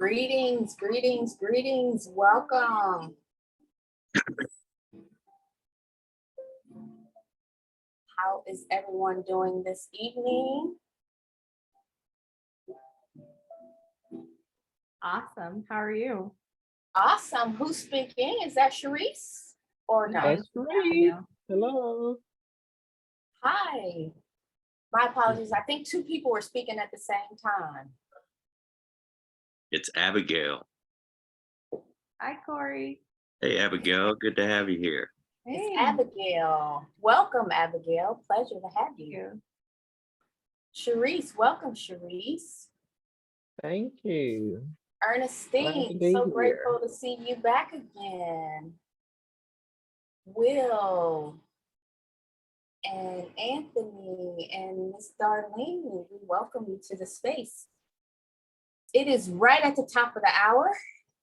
Greetings, greetings, greetings. Welcome. How is everyone doing this evening? Awesome. How are you? Awesome. Who's speaking? Is that Sharice or no? That's right. Hello. Hi. My apologies. I think two people were speaking at the same time. It's Abigail. Hi, Cory. Hey, Abigail. Good to have you here. Hey. It's Abigail. Welcome, Abigail. Pleasure to have you. Sharice, welcome, Sharice. Thank you. Glad to Ernestine, be so here. grateful to see you back again. Will and Anthony and Miss Darlene, we welcome you to the space. It is right at the top of the hour,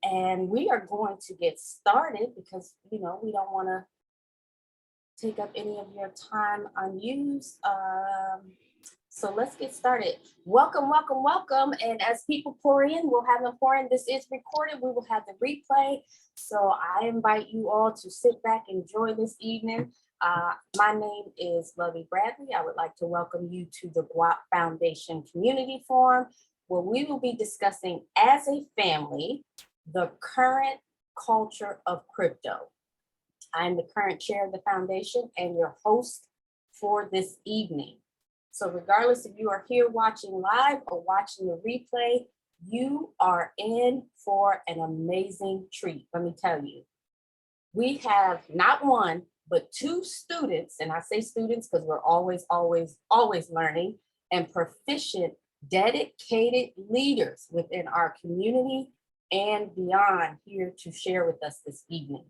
and we are going to get started because, we don't want to take up any of your time unused. So let's get started. Welcome, welcome, welcome. And as people pour in, we'll have them pour in. This is recorded. We will have the replay. So I invite you all to sit back, enjoy this evening. My name is Lovey Bradley. I would like to welcome you to the Guap Foundation Community Forum, where we will be discussing as a family, the current culture of crypto. I'm the current chair of the foundation and your host for this evening. So regardless if you are here watching live or watching the replay, you are in for an amazing treat. Let me tell you, we have not one, but two students, and I say students because we're always learning, and proficient, dedicated leaders within our community and beyond here to share with us this evening.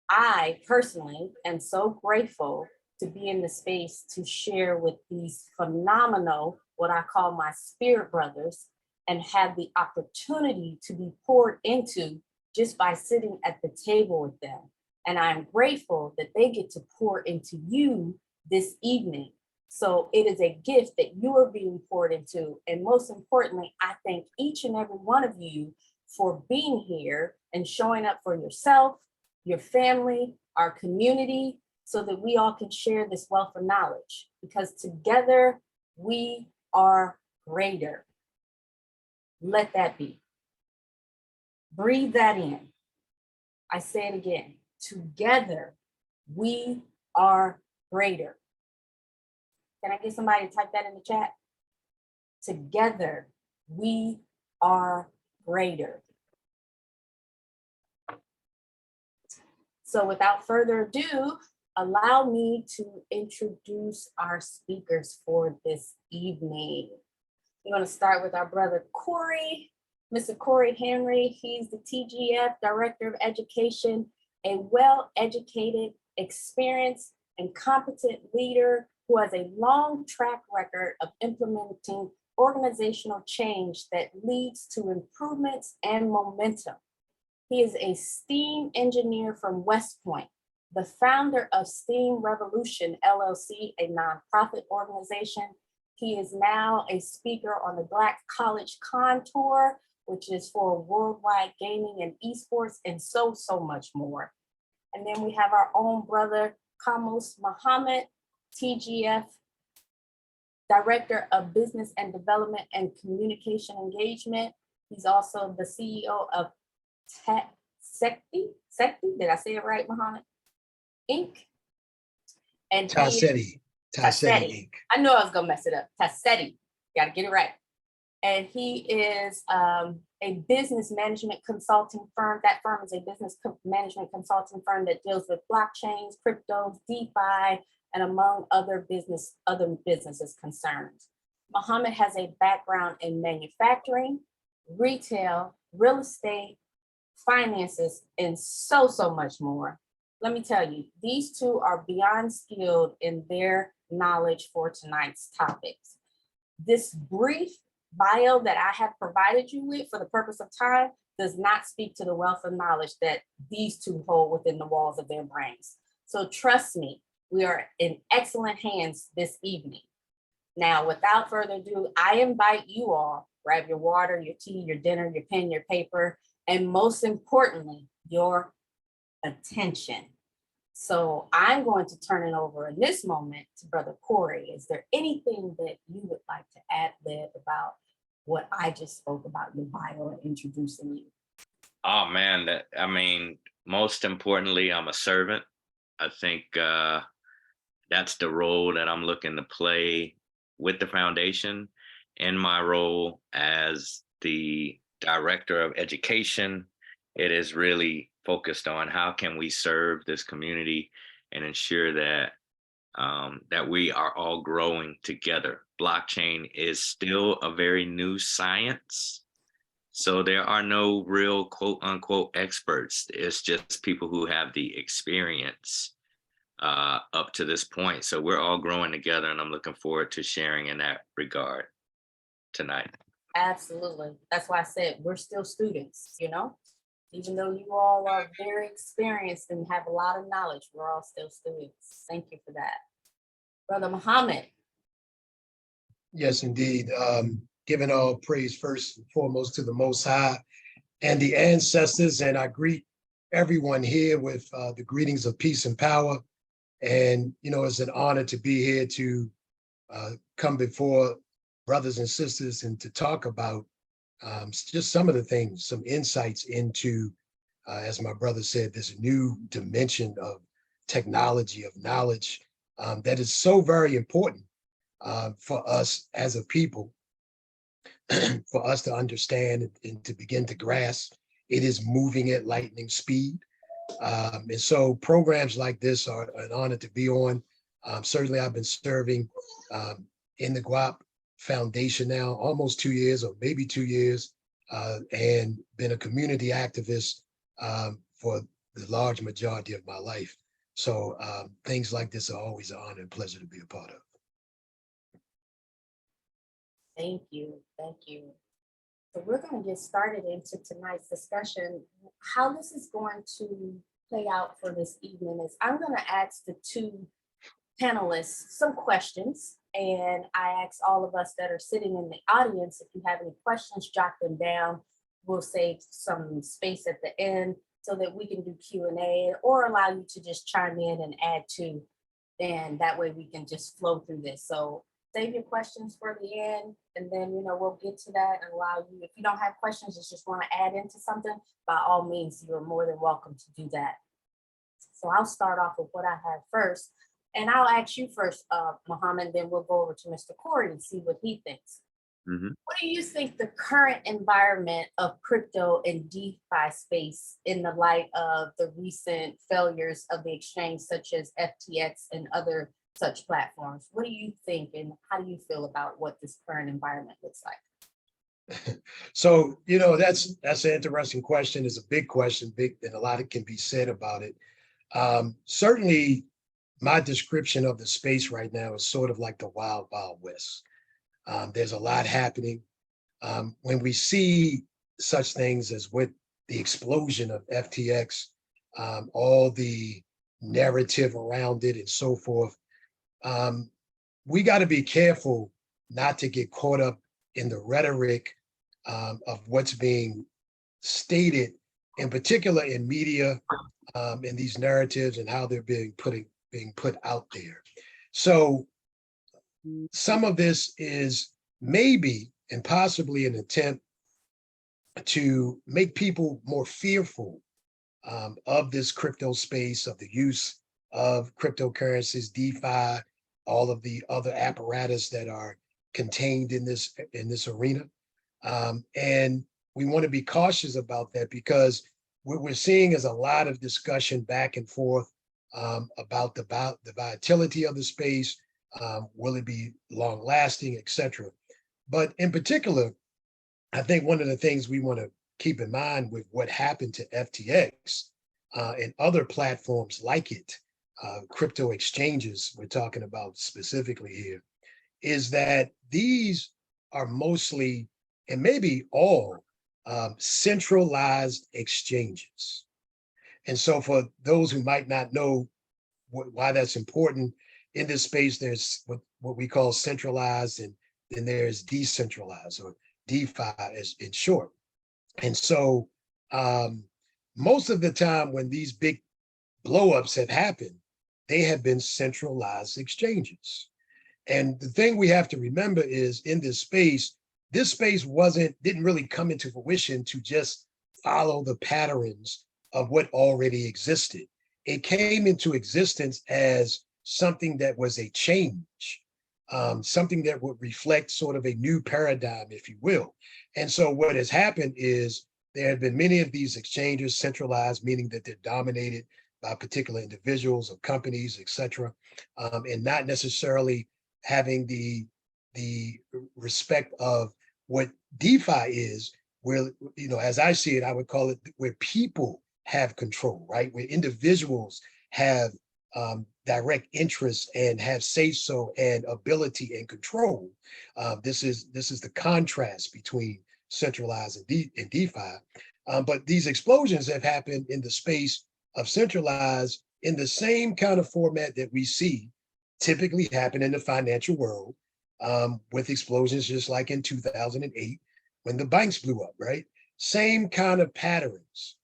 I personally am so grateful to be in the space to share with these phenomenal, what I call my spirit brothers, and have the opportunity to be poured into just by sitting at the table with them. And I'm grateful that they get to pour into you this evening. So it is a gift that you are being poured into. And most importantly, I thank each and every one of you for being here and showing up for yourself, your family, our community, so that we all can share this wealth of knowledge, because together we are greater. Let that be. Breathe that in. I say it again. Together we are greater. Can I get somebody to type that in the chat? Together we are greater. So without further ado, allow me to introduce our speakers for this evening. We're going to start with our brother Cory, Mr. Cory Henry. He's the TGF Director of Education, a well-educated, experienced, and competent leader who has a long track record of implementing organizational change that leads to improvements and momentum. He is a STEAM engineer from West Point, the founder of STEAM Revolution, LLC, a nonprofit organization. He is now a speaker on the Black College Contour, which is for worldwide gaming and esports and so much more. And then we have our own brother, Kamose Muhammad, TGF Director of Business and Development and Communication Engagement. He's also the CEO of Seti, did I say it right, Muhammad? Inc. And Seti Inc. I know I was gonna mess it up. Seti, gotta get it right. And he is a business management consulting firm. That firm is a business management consulting firm that deals with blockchains, cryptos, DeFi, and among other businesses concerns. Muhammad has a background in manufacturing, retail, real estate, finances, and so much more. Let me tell you, these two are beyond skilled in their knowledge for tonight's topics. This brief bio that I have provided you with for the purpose of time does not speak to the wealth of knowledge that these two hold within the walls of their brains. So trust me, we are in excellent hands this evening. Now, without further ado, I invite you all grab your water, your tea, your dinner, your pen, your paper, and most importantly, your attention. So I'm going to turn it over in this moment to Brother Cory. Is there anything that you would like to add lib about what I just spoke about, your bio and introducing you? Oh man, most importantly, I'm a servant. I think that's the role that I'm looking to play with the foundation. In my role as the director of education, it is really focused on how can we serve this community and ensure that that we are all growing together. Blockchain is still a very new science. So there are no real quote unquote experts. It's just people who have the experience up to this point. So we're all growing together, and I'm looking forward to sharing in that regard tonight. Absolutely. That's why I said we're still students, you know? Even though you all are very experienced and have a lot of knowledge, we're all still students. Thank you for that. Brother Muhammad. Yes, indeed. Giving all praise first and foremost to the Most High and the ancestors. And I greet everyone here with the greetings of peace and power. And, it's an honor to be here to come before brothers and sisters and to talk about just some of the things, some insights into, as my brother said, this new dimension of technology, of knowledge that is so very important for us as a people, for us to understand and to begin to grasp. It is moving at lightning speed. And so programs like this are an honor to be on. Certainly, I've been serving in the Guap Foundation now almost 2 years, or maybe 2 years, and been a community activist for the large majority of my life. So things like this are always an honor and pleasure to be a part of. Thank you. Thank you. So we're going to get started into tonight's discussion. How this is going to play out for this evening is I'm going to ask the two panelists some questions, and I ask all of us that are sitting in the audience, if you have any questions, jot them down. We'll save some space at the end so that we can do Q&A or allow you to just chime in and add to, and that way we can just flow through this. So save your questions for the end, and then we'll get to that and allow you, if you don't have questions, just want to add into something, by all means, you're more than welcome to do that. So I'll start off with what I have first, and I'll ask you first, Muhammad, then we'll go over to Mr. Cory and see what he thinks. Mm-hmm. What do you think the current environment of crypto and DeFi space in the light of the recent failures of the exchange, such as FTX and other such platforms? What do you think, and how do you feel about what this current environment looks like? So, that's an interesting question. It's a big question, and a lot can be said about it. Certainly, my description of the space right now is sort of like the wild, wild west. There's a lot happening. When we see such things as with the explosion of FTX, all the narrative around it and so forth, we got to be careful not to get caught up in the rhetoric of what's being stated, in particular in media, in these narratives and how they're being put out there. So some of this is maybe and possibly an attempt to make people more fearful of this crypto space, of the use of cryptocurrencies, DeFi, all of the other apparatus that are contained in this arena. And we want to be cautious about that, because what we're seeing is a lot of discussion back and forth about the volatility of the space. Will it be long lasting, et cetera? But in particular, I think one of the things we want to keep in mind with what happened to FTX and other platforms like it, crypto exchanges we're talking about specifically here, is that these are mostly, and maybe all, centralized exchanges. And so for those who might not know why that's important, in this space, there's what we call centralized, and then there's decentralized, or DeFi as in short. And so most of the time when these big blowups have happened, they have been centralized exchanges. And the thing we have to remember is in this space didn't really come into fruition to just follow the patterns of what already existed. It came into existence as something that was a change, something that would reflect sort of a new paradigm, if you will. And so what has happened is there have been many of these exchanges centralized, meaning that they're dominated by particular individuals or companies, et cetera, and not necessarily having the respect of what DeFi is, where, you know, as I see it, I would call it where people have control, right? Where individuals have direct interest and have say so and ability and control. This is the contrast between centralized and DeFi. But these explosions have happened in the space of centralized in the same kind of format that we see typically happen in the financial world, with explosions just like in 2008 when the banks blew up, right? Same kind of patterns.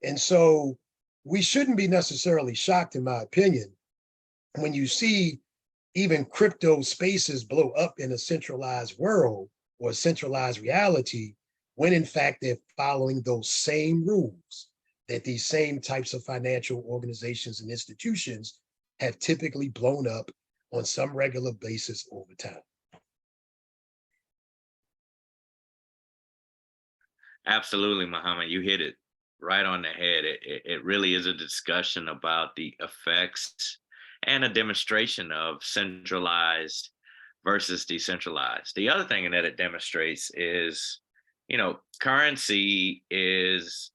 And so we shouldn't be necessarily shocked, in my opinion, when you see even crypto spaces blow up in a centralized world or centralized reality, when in fact they're following those same rules that these same types of financial organizations and institutions have typically blown up on some regular basis over time. Absolutely, Muhammad. You hit it right on the head. It really is a discussion about the effects and a demonstration of centralized versus decentralized. The other thing that it demonstrates is, you know, currency is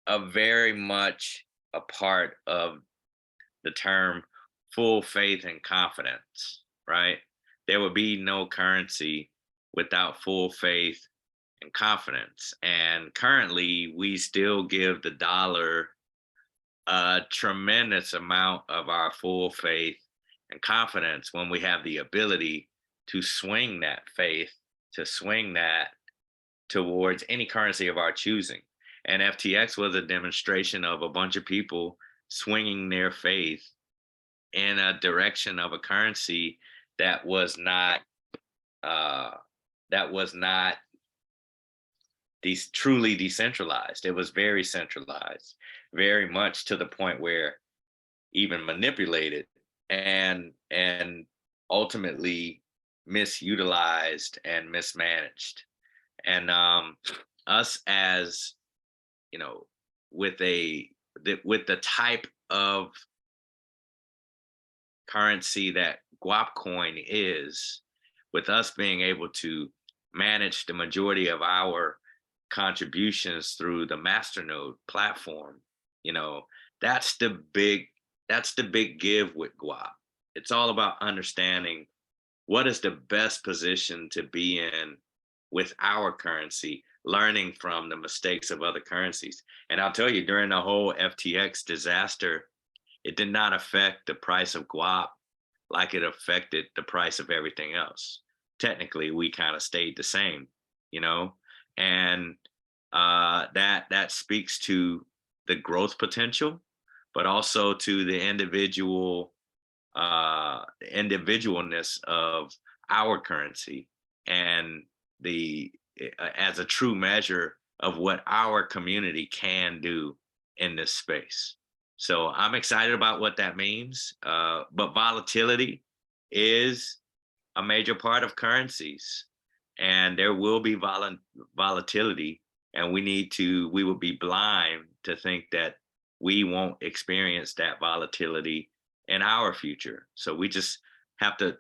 a very much a part of the term full faith and confidence, right? There would be no currency without full faith and confidence. And currently, we still give the dollar a tremendous amount of our full faith and confidence when we have the ability to swing that faith, to swing that towards any currency of our choosing. And FTX was a demonstration of a bunch of people swinging their faith in a direction of a currency that was not uh, truly decentralized. It was very centralized, very much to the point where even manipulated and ultimately misutilized and mismanaged. And us as, you know, with the type of currency that Guap coin is, with us being able to manage the majority of our contributions through the masternode platform, you know, that's the big give with Guap. It's all about understanding what is the best position to be in with our currency, learning from the mistakes of other currencies. And I'll tell you, during the whole FTX disaster, it did not affect the price of Guap like it affected the price of everything else. Technically, we kind of stayed the same, you know, and that speaks to the growth potential, but also to the individualness of our currency and as a true measure of what our community can do in this space. So I'm excited about what that means. But volatility is a major part of currencies, and there will be volatility, and we would be blind to think that we won't experience that volatility in our future. So we just have to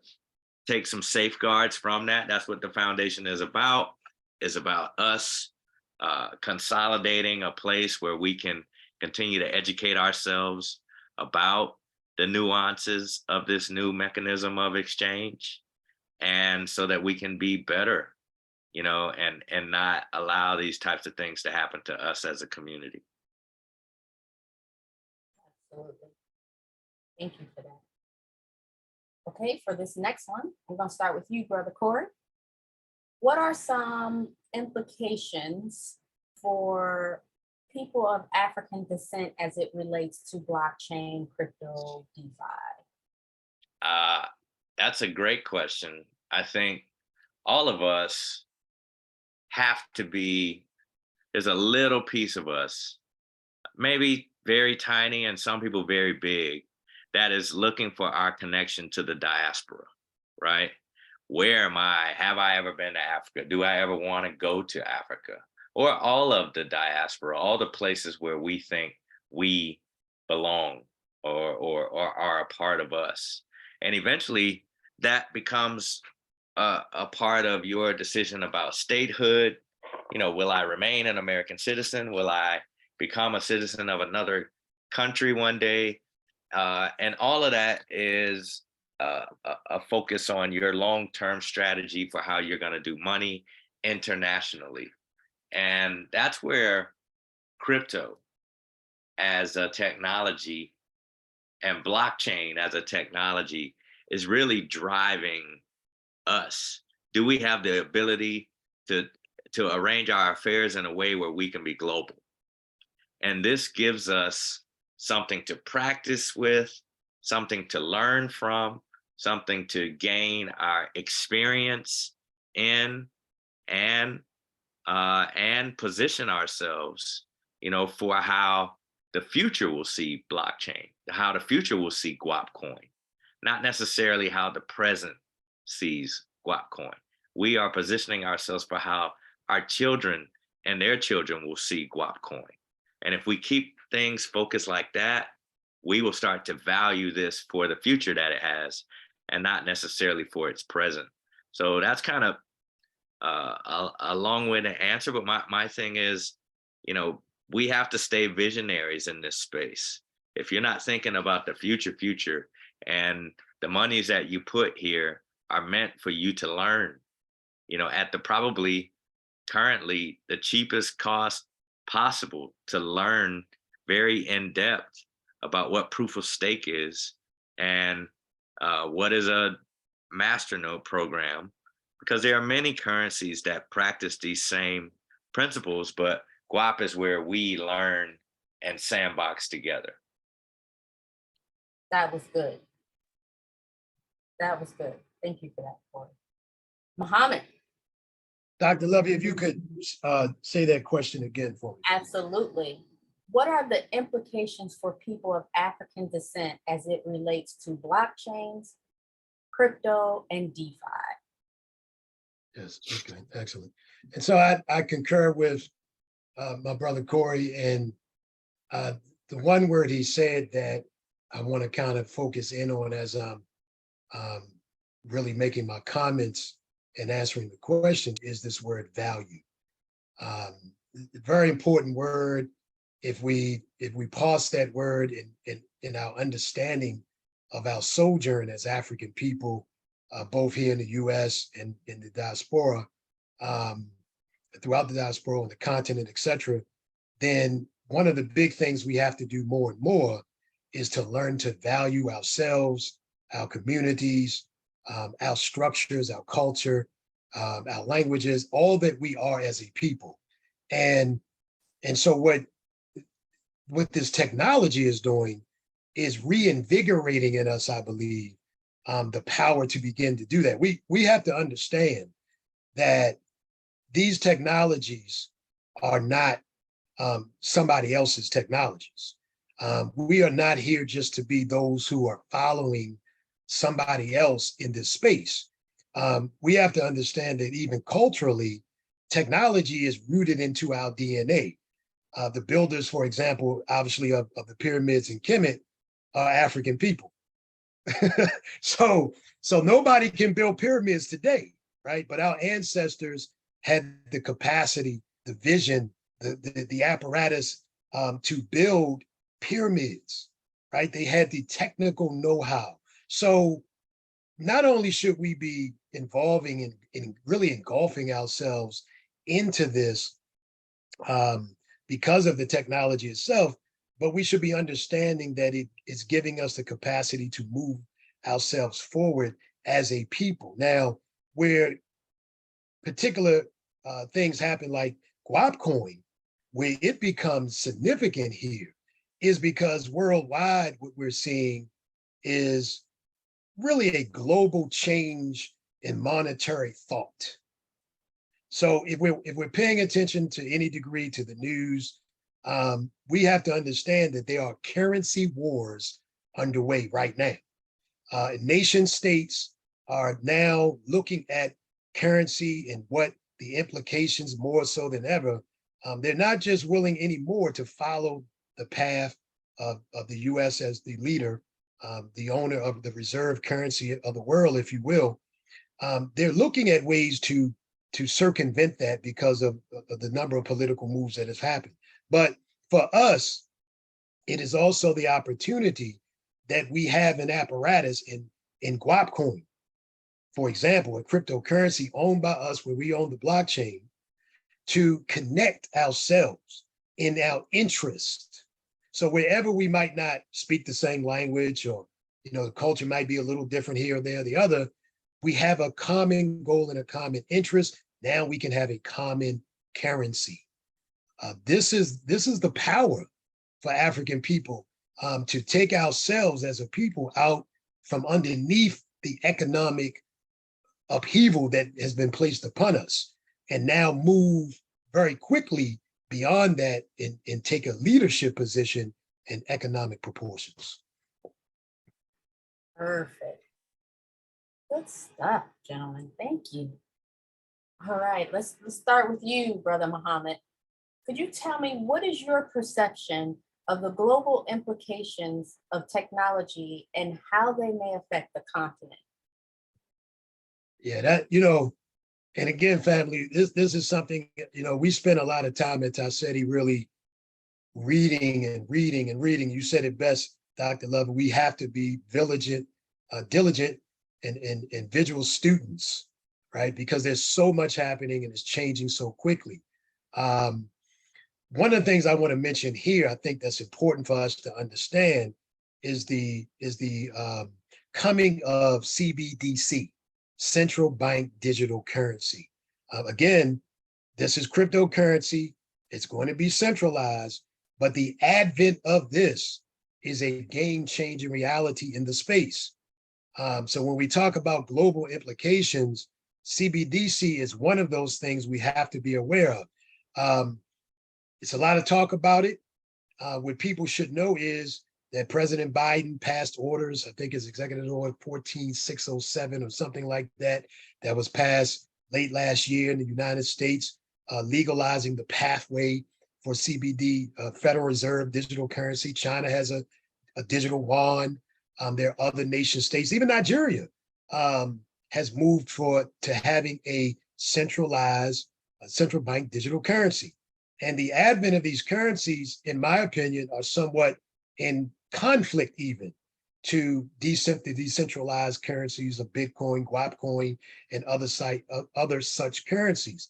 take some safeguards from that. That's what the foundation is about us consolidating a place where we can continue to educate ourselves about the nuances of this new mechanism of exchange, and so that we can be better, you know, and not allow these types of things to happen to us as a community. Absolutely. Thank you for that. Okay, for this next one, I'm going to start with you, Brother Cory. what are some implications for people of African descent as it relates to blockchain, crypto, DeFi? That's a great question. I think all of us have to be, there's a little piece of us, maybe very tiny and some people very big, that is looking for our connection to the diaspora, right? Where am I? Have I ever been to Africa? Do I ever want to go to Africa? Or all of the diaspora, all the places where we think we belong or are a part of us. And eventually that becomes a part of your decision about statehood. You know, will I remain an American citizen? Will I become a citizen of another country one day? And all of that is a focus on your long-term strategy for how you're going to do money internationally. And that's where crypto as a technology and blockchain as a technology is really driving us. Do we have the ability to arrange our affairs in a way where we can be global? And this gives us something to practice with, something to learn from, something to gain our experience in, and position ourselves, you know, for how the future will see blockchain, how the future will see Guap coin, not necessarily how the present sees Guap coin. We are positioning ourselves for how our children and their children will see Guap coin. And if we keep things focused like that, we will start to value this for the future that it has and not necessarily for its present. So that's kind of a long way to answer, but my thing is, you know, we have to stay visionaries in this space. If you're not thinking about the future, and the monies that you put here are meant for you to learn, you know, at the probably currently the cheapest cost possible to learn very in depth about what proof of stake is and what is a masternode program, because there are many currencies that practice these same principles, but Guap is where we learn and sandbox together. That was good. That was good. Thank you for that, Cory. Muhammad. Dr. Lovey, if you could say that question again for me. Absolutely. What are the implications for people of African descent as it relates to blockchains, crypto, and DeFi? Yes, okay, excellent. And so I concur with my brother Cory, and the one word he said that I want to kind of focus in on as I'm really making my comments and answering the question is this word value. Very important word. If we parse that word in our understanding of our sojourn as African people, both here in the US and in the diaspora, throughout the diaspora on the continent, et cetera, then one of the big things we have to do more and more is to learn to value ourselves, our communities, our structures, our culture, our languages, all that we are as a people. And so what this technology is doing is reinvigorating in us, I believe, the power to begin to do that. We have to understand that these technologies are not somebody else's technologies. We are not here just to be those who are following somebody else in this space. We have to understand that even culturally, technology is rooted into our DNA. The builders, for example, obviously of the pyramids in Kemet are African people. So nobody can build pyramids today, right? But our ancestors had the capacity, the vision, the apparatus to build pyramids, right? They had the technical know-how. So not only should we be involving in really engulfing ourselves into this because of the technology itself, but we should be understanding that it is giving us the capacity to move ourselves forward as a people. Now, where particular things happen like Guap coin, where it becomes significant here is because worldwide what we're seeing is really a global change in monetary thought. So if we're paying attention to any degree to the news, we have to understand that there are currency wars underway right now. Nation states are now looking at currency and what the implications more so than ever. They're not just willing anymore to follow the path of the US as the leader, the owner of the reserve currency of the world, if you will. They're looking at ways to circumvent that because of the number of political moves that has happened. But for us, it is also the opportunity that we have an apparatus in Guap coin, for example, a cryptocurrency owned by us where we own the blockchain, to connect ourselves in our interest. So wherever we might not speak the same language, or the culture might be a little different here or there or the other, we have a common goal and a common interest. Now we can have a common currency. This is the power for African people, to take ourselves as a people out from underneath the economic upheaval that has been placed upon us, and now move very quickly beyond that and take a leadership position in economic proportions. Perfect. Good stuff, gentlemen. Thank you. All right, let's start with you, Brother Muhammad. Could you tell me what is your perception of the global implications of technology and how they may affect the continent? Yeah, and again, family, this is something, we spend a lot of time at Seti really reading and reading and reading. You said it best, Dr. Lover. We have to be diligent, and visual students, right? Because there's so much happening and it's changing so quickly. One of the things I want to mention here, I think that's important for us to understand, is the coming of CBDC, central bank digital currency. Again, this is cryptocurrency. It's going to be centralized, but the advent of this is a game-changing reality in the space. So when we talk about global implications, CBDC is one of those things we have to be aware of. It's a lot of talk about it. What people should know is that President Biden passed orders, I think it's Executive Order 14607 or something like that, that was passed late last year in the United States, legalizing the pathway for CBD, Federal Reserve digital currency. China has a digital yuan. There are other nation states, even Nigeria has moved to having a centralized central bank digital currency. And the advent of these currencies, in my opinion, are somewhat in conflict even to decentralized currencies of Bitcoin, Guap coin, and other such currencies.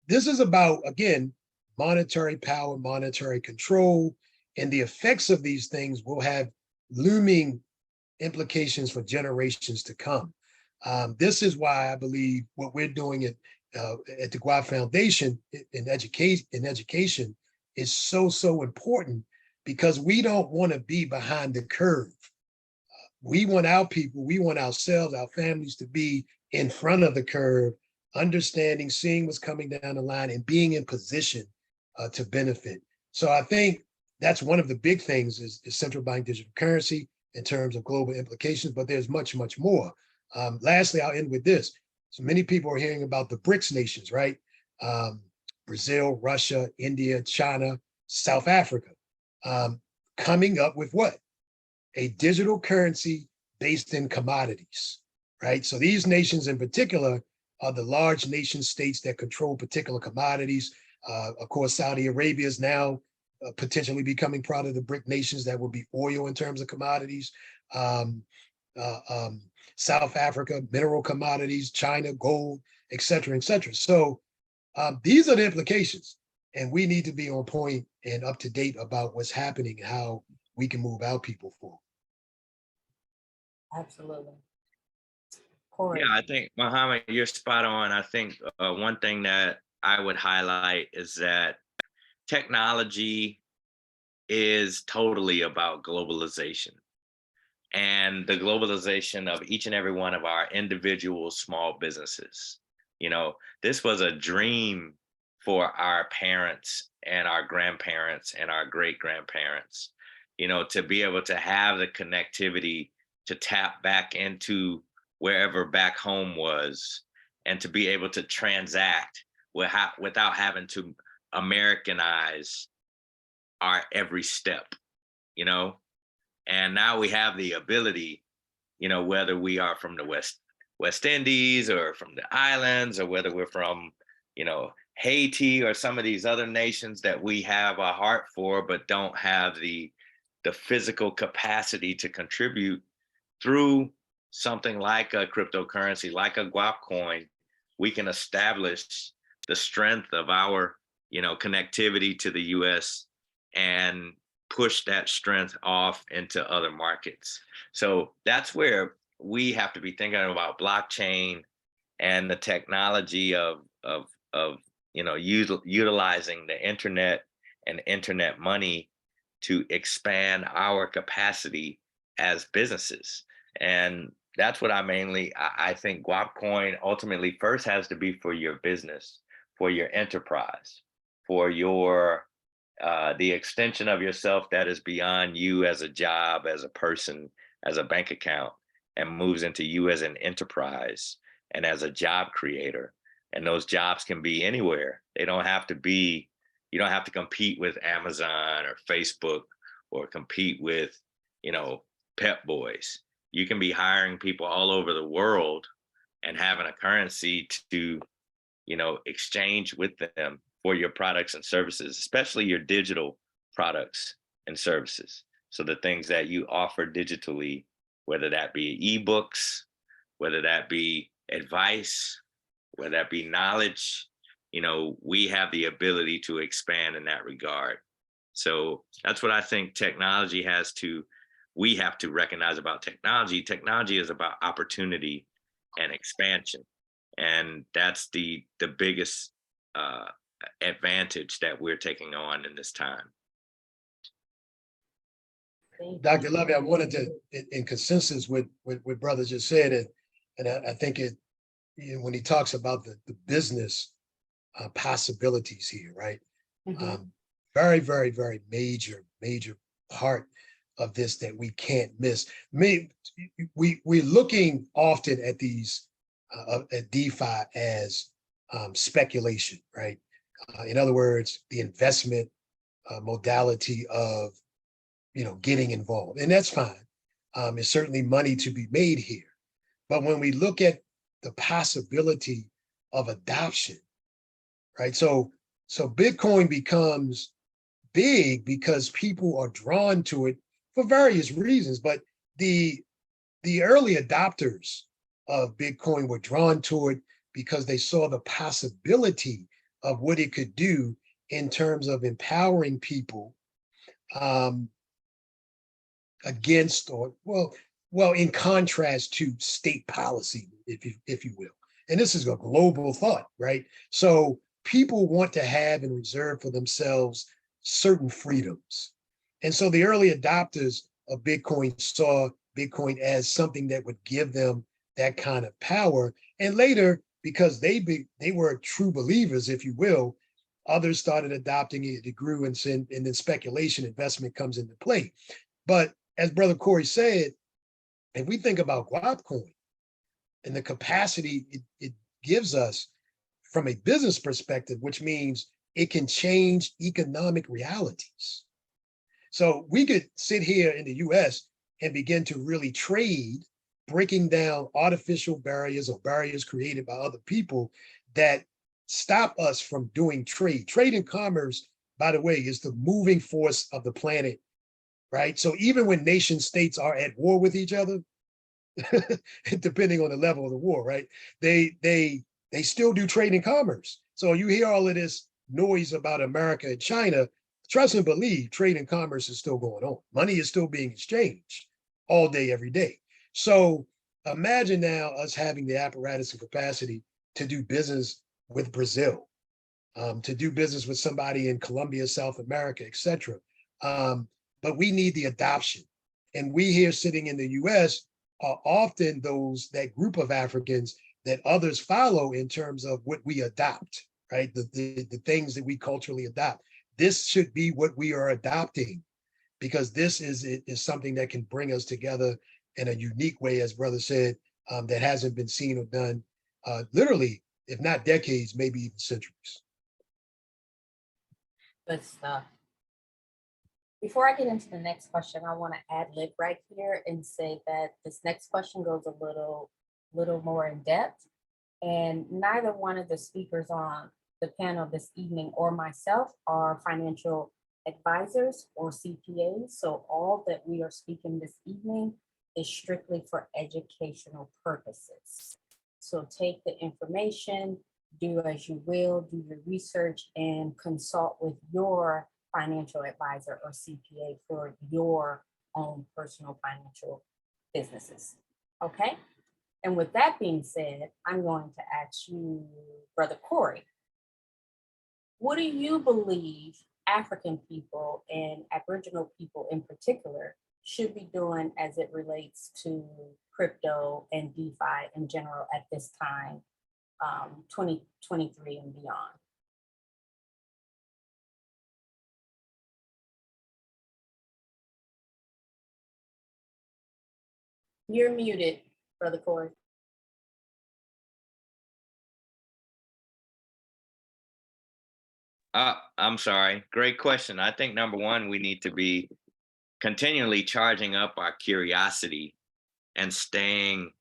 This is about, again, monetary power, monetary control, and the effects of these things will have looming implications for generations to come. This is why I believe what we're doing at the Guap Foundation in education is so important, because we don't want to be behind the curve. We want our people, we want ourselves, our families to be in front of the curve, understanding, seeing what's coming down the line, and being in position to benefit. So I think that's one of the big things is central bank digital currency in terms of global implications, but there's much more. Lastly, I'll end with this. So many people are hearing about the BRICS nations, right? Brazil, Russia, India, China, South Africa, coming up with what? A digital currency based in commodities, right? So these nations in particular are the large nation states that control particular commodities. Of course, Saudi Arabia is now potentially becoming part of the BRIC nations. That would be oil in terms of commodities. South Africa, mineral commodities, China, gold, et cetera, et cetera. So these are the implications, and we need to be on point and up to date about what's happening and how we can move our people forward. Absolutely. Cory? Yeah, I think, Muhammad, you're spot on. I think one thing that I would highlight is that technology is totally about globalization, and the globalization of each and every one of our individual small businesses. You know, this was a dream for our parents and our grandparents and our great grandparents, you know, to be able to have the connectivity to tap back into wherever back home was, and to be able to transact without having to Americanize our every step, you know. And now we have the ability, you know, whether we are from the West Indies or from the islands, or whether we're from, you know, Haiti or some of these other nations that we have a heart for but don't have the physical capacity to contribute, through something like a cryptocurrency, like a Guap coin, we can establish the strength of our, you know, connectivity to the US, and push that strength off into other markets. So that's where we have to be thinking about blockchain and the technology of you know, utilizing the internet and internet money to expand our capacity as businesses. And that's what I think Guap coin ultimately first has to be for your business, for your enterprise, for your the extension of yourself that is beyond you as a job, as a person, as a bank account, and moves into you as an enterprise and as a job creator. And those jobs can be anywhere. They don't have to be, you don't have to compete with Amazon or Facebook, or compete with, you know, Pep Boys. You can be hiring people all over the world and having a currency to, you know, exchange with them for your products and services, especially your digital products and services. So the things that you offer digitally, whether that be ebooks, whether that be advice, whether that be knowledge, you know, we have the ability to expand in that regard. So that's what I think we have to recognize about technology. Technology is about opportunity and expansion. And that's the biggest advantage that we're taking on in this time. Dr. Lovey, I wanted to, in consensus with what brother just said, and I think it, you know, when he talks about the business possibilities here, right? Very, very, very major part of this that we can't miss. We're looking often at these at DeFi as speculation, right? In other words, the investment modality of, you know, getting involved, and that's fine. There's certainly money to be made here, but when we look at the possibility of adoption, right? So Bitcoin becomes big because people are drawn to it for various reasons, but the early adopters of Bitcoin were drawn to it because they saw the possibility of what it could do in terms of empowering people against, or well, in contrast to state policy, if you will. And this is a global thought, right? So people want to have and reserve for themselves certain freedoms. And so the early adopters of Bitcoin saw Bitcoin as something that would give them that kind of power. And later, because they were true believers, if you will, others started adopting it, it grew, and then speculation investment comes into play. But as Brother Cory said, if we think about Guap coin and the capacity it gives us from a business perspective, which means it can change economic realities. So we could sit here in the US and begin to really trade, breaking down artificial barriers or barriers created by other people that stop us from doing trade. Trade and commerce, by the way, is the moving force of the planet, right? So even when nation states are at war with each other, depending on the level of the war, right? They still do trade and commerce. So you hear all of this noise about America and China, trust and believe trade and commerce is still going on. Money is still being exchanged all day, every day. So Imagine now us having the apparatus and capacity to do business with Brazil, to do business with somebody in Colombia, South America, etc. But we need the adoption. And we here sitting in the US are often that group of Africans that others follow in terms of what we adopt, right? The things that we culturally adopt. This should be what we are adopting, because this is something that can bring us together in a unique way, as brother said, that hasn't been seen or done literally, if not decades, maybe even centuries. Good stuff. Before I get into the next question, I want to ad lib right here and say that this next question goes a little more in depth. And neither one of the speakers on the panel this evening or myself are financial advisors or CPAs. So all that we are speaking this evening is strictly for educational purposes. So take the information, do as you will, do your research, and consult with your financial advisor or CPA for your own personal financial businesses. Okay? And with that being said, I'm going to ask you, Brother Cory, what do you believe African people and Aboriginal people in particular should be doing as it relates to crypto and DeFi in general at this time, 2023 and beyond? You're muted, Brother Cory. I'm sorry. Great question. I think number one, we need to be continually charging up our curiosity and staying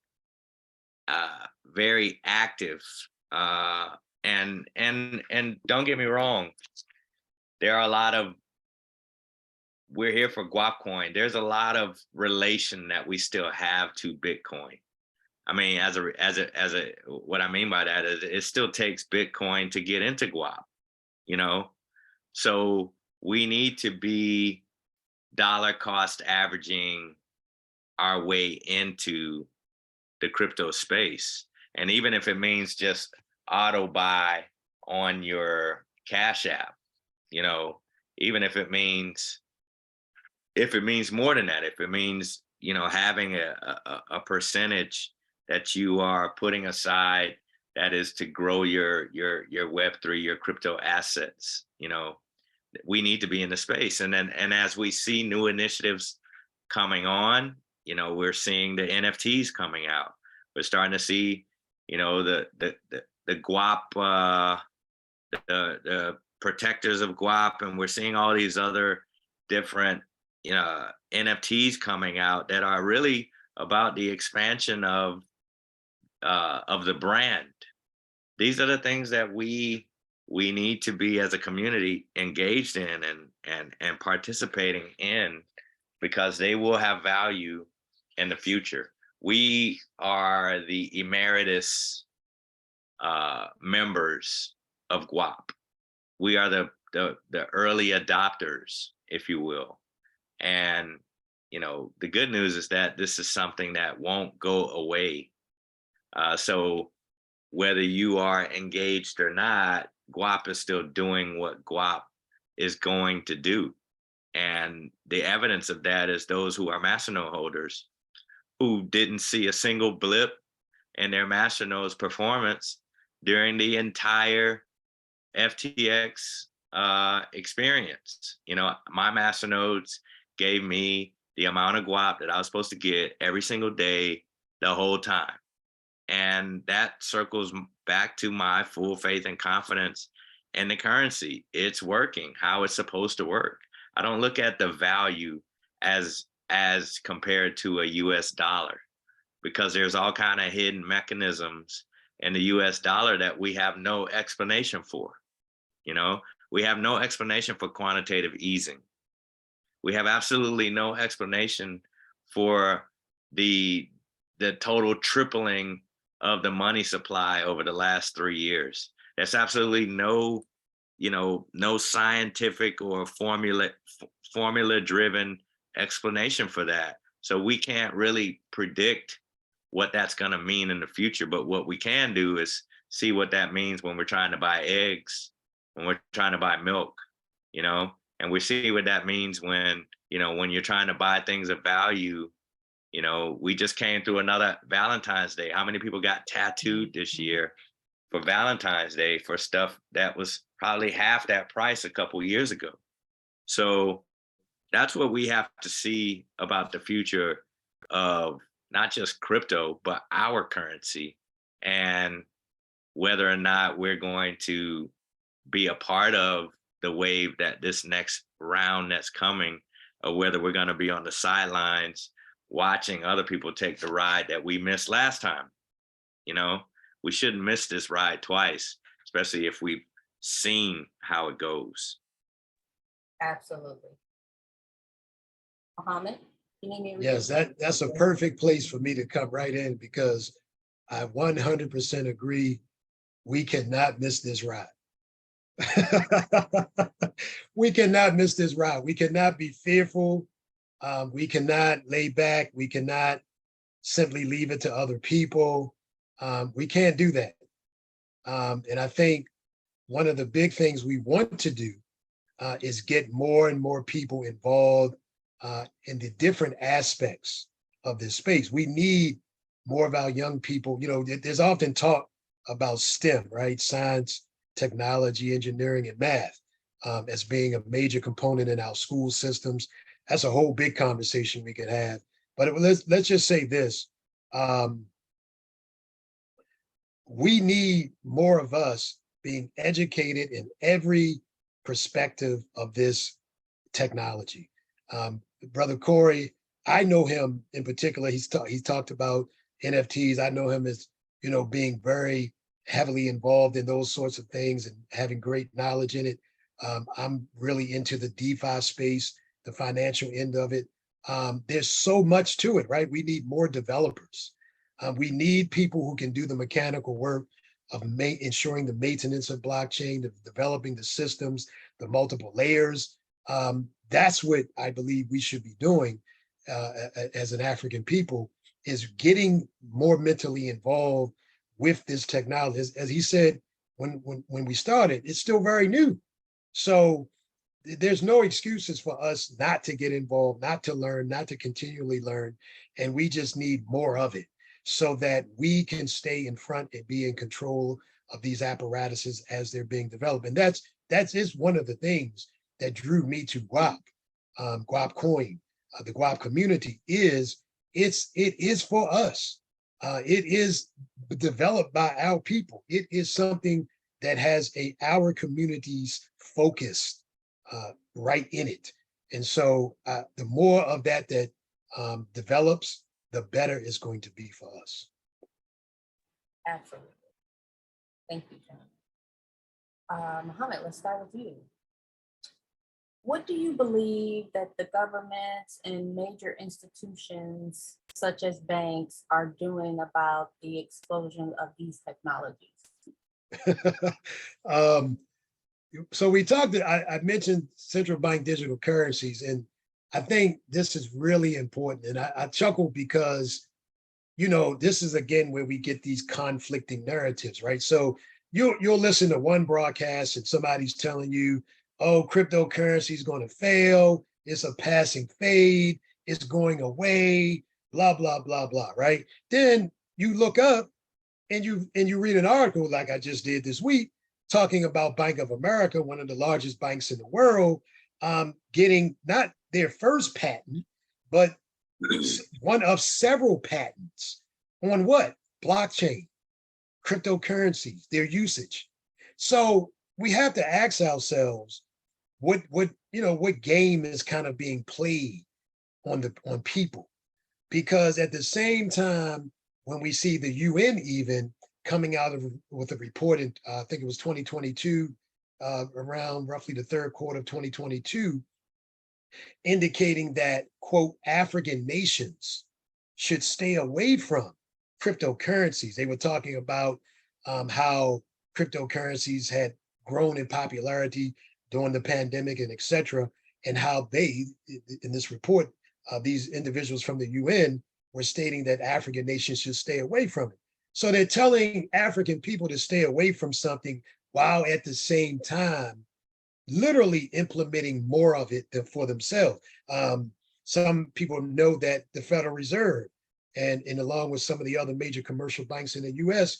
very active. And don't get me wrong, there are a lot of, we're here for Guap coin. There's a lot of relation that we still have to Bitcoin. I mean, what I mean by that is it still takes Bitcoin to get into Guap, you know? So we need to be dollar cost averaging our way into the crypto space. And even if it means just auto buy on your Cash App, you know, even if it means more than that, if it means, you know, having a percentage that you are putting aside that is to grow your Web3, your crypto assets, you know, we need to be in the space. And as we see new initiatives coming on, you know, we're seeing the NFTs coming out. We're starting to see, you know, the Guap, the protectors of Guap, and we're seeing all these other different, you know, NFTs coming out that are really about the expansion of the brand. These are the things that we need to be as a community engaged in and participating in, because they will have value in the future. We are the emeritus members of Guap. We are the early adopters, if you will. And, you know, the good news is that this is something that won't go away. So whether you are engaged or not, Guap is still doing what Guap is going to do. And the evidence of that is those who are masternode holders who didn't see a single blip in their masternode's performance during the entire FTX experience. You know, my masternodes gave me the amount of Guap that I was supposed to get every single day, the whole time. And that circles back to my full faith and confidence in the currency. It's working how it's supposed to work. I don't look at the value as compared to a US dollar, because there's all kind of hidden mechanisms in the US dollar that we have no explanation for. You know, we have no explanation for quantitative easing. We have absolutely no explanation for the total tripling of the money supply over the last 3 years. There's absolutely no, you know, no scientific or formula driven explanation for that. So we can't really predict what that's going to mean in the future. But what we can do is see what that means when we're trying to buy eggs, when we're trying to buy milk, and we see what that means when, when you're trying to buy things of value. We just came through another Valentine's Day. How many people got tattooed this year for Valentine's Day for stuff that was probably half that price a couple years ago? So that's what we have to see about the future of not just crypto, but our currency, and whether or not we're going to be a part of the wave that this next round that's coming, or whether we're going to be on the sidelines watching other people take the ride that we missed last time. We shouldn't miss this ride twice, especially if we've seen how it goes. Absolutely. Mohammed, you need me to Yes, that's a perfect place for me to come right in, because I 100% agree. We cannot miss this ride. We cannot miss this ride. We cannot be fearful. We cannot lay back. We cannot simply leave it to other people. We can't do that. And I think one of the big things we want to do is get more and more people involved in the different aspects of this space. We need more of our young people. There's often talk about STEM, right? Science, technology, engineering, and math as being a major component in our school systems. That's a whole big conversation we could have. But let's just say this. We need more of us being educated in every perspective of this technology. Brother Cory, I know him in particular. He's talked about NFTs. I know him as, being very heavily involved in those sorts of things and having great knowledge in it. I'm really into the DeFi space, the financial end of it. There's so much to it, right? We need more developers. We need people who can do the mechanical work of ensuring the maintenance of blockchain, developing the systems, the multiple layers. That's what I believe we should be doing as an African people, is getting more mentally involved with this technology. As he said, when we started, it's still very new. So there's no excuses for us not to get involved, not to learn, not to continually learn. And we just need more of it so that we can stay in front and be in control of these apparatuses as they're being developed. And that is one of the things that drew me to Guap, Guap Coin, the Guap community. It is for us. It is developed by our people. It is something that has our community's focus right in it. And so the more of that develops, the better it's going to be for us. Absolutely. Thank you, John. Mohammed, let's start with you. What do you believe that the governments and major institutions, such as banks, are doing about the explosion of these technologies? So we talked, I mentioned central bank digital currencies, and I think this is really important. And I chuckle because, this is again where we get these conflicting narratives, right? So you'll listen to one broadcast and somebody's telling you, oh, cryptocurrency is going to fail. It's a passing fade. It's going away, blah, blah, blah, blah, right? Then you look up and you read an article like I just did this week, talking about Bank of America, one of the largest banks in the world, getting not their first patent, but one of several patents on what? Blockchain, cryptocurrencies, their usage. So we have to ask ourselves, what game is kind of being played on people? Because at the same time, when we see the UN even coming out with a report in, I think it was 2022, around roughly the third quarter of 2022, indicating that, quote, African nations should stay away from cryptocurrencies. They were talking about how cryptocurrencies had grown in popularity during the pandemic and et cetera, and how they, in this report, these individuals from the UN were stating that African nations should stay away from it. So they're telling African people to stay away from something while at the same time literally implementing more of it than for themselves. Some people know that the Federal Reserve and along with some of the other major commercial banks in the US,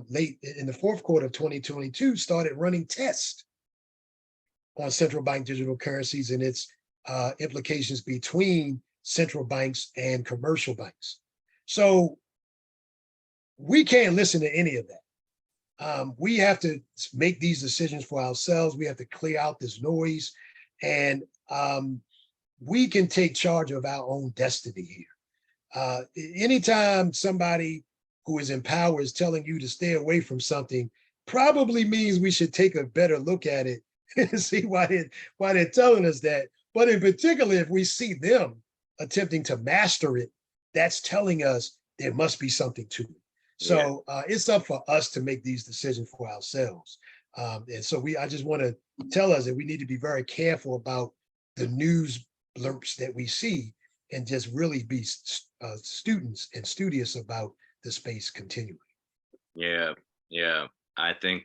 late in the fourth quarter of 2022, started running tests on central bank digital currencies and its implications between central banks and commercial banks. So we can't listen to any of that. We have to make these decisions for ourselves. We have to clear out this noise, and we can take charge of our own destiny here. Anytime somebody who is in power is telling you to stay away from something, probably means we should take a better look at it and see why they're telling us that. But in particular, if we see them attempting to master it, that's telling us there must be something to it. So it's up for us to make these decisions for ourselves. And so I just want to tell us that we need to be very careful about the news blurps that we see and just really be students and studious about the space continually. Yeah. I think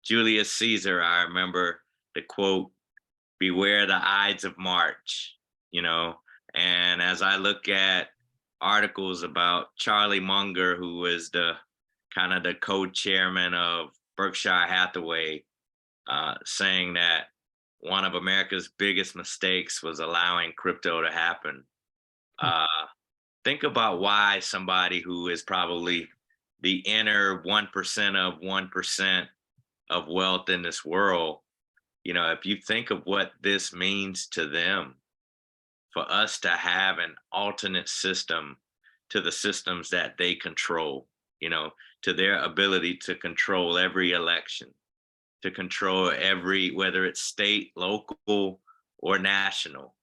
Julius Caesar, I remember the quote, "Beware the Ides of March," and as I look at articles about Charlie Munger, who was the kind of the co-chairman of Berkshire Hathaway, saying that one of America's biggest mistakes was allowing crypto to happen. Think about why somebody who is probably the inner 1% of 1% of wealth in this world, if you think of what this means to them, for us to have an alternate system to the systems that they control, to their ability to control every election, to control whether it's state, local, or national,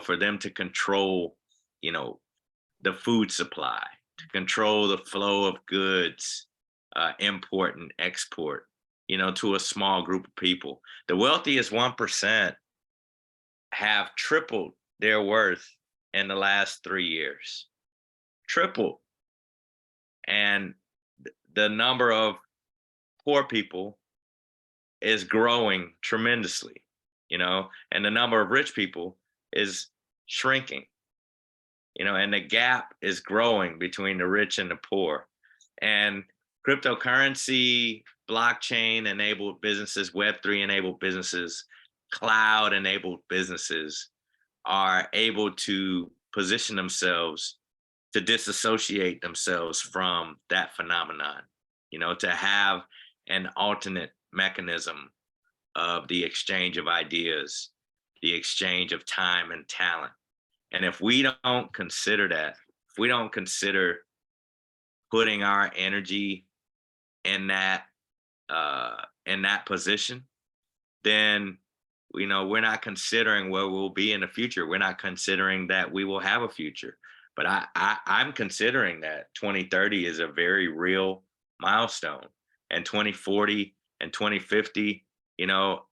for them to control, the food supply, to control the flow of goods, import and export, to a small group of people. The wealthiest 1% have tripled their worth in the last 3 years. Tripled. And the number of poor people is growing tremendously, and the number of rich people is shrinking, and the gap is growing between the rich and the poor. And cryptocurrency, blockchain enabled businesses, Web3 enabled businesses, cloud enabled businesses are able to position themselves to disassociate themselves from that phenomenon, to have an alternate mechanism of the exchange of ideas, the exchange of time and talent. And if we don't consider that, if we don't consider putting our energy in that position, then we're not considering where we'll be in the future. We're not considering that we will have a future. But I'm considering that 2030 is a very real milestone, and 2040 and 2050,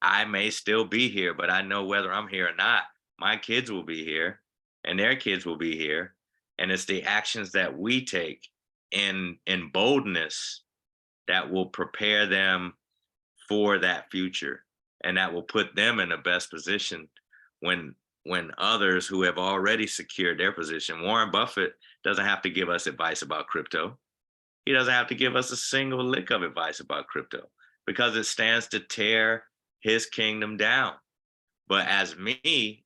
I may still be here, but I know whether I'm here or not, my kids will be here and their kids will be here. And it's the actions that we take in boldness that will prepare them for that future, and that will put them in the best position when others who have already secured their position. Warren Buffett doesn't have to give us advice about crypto. He doesn't have to give us a single lick of advice about crypto, because it stands to tear his kingdom down. But as me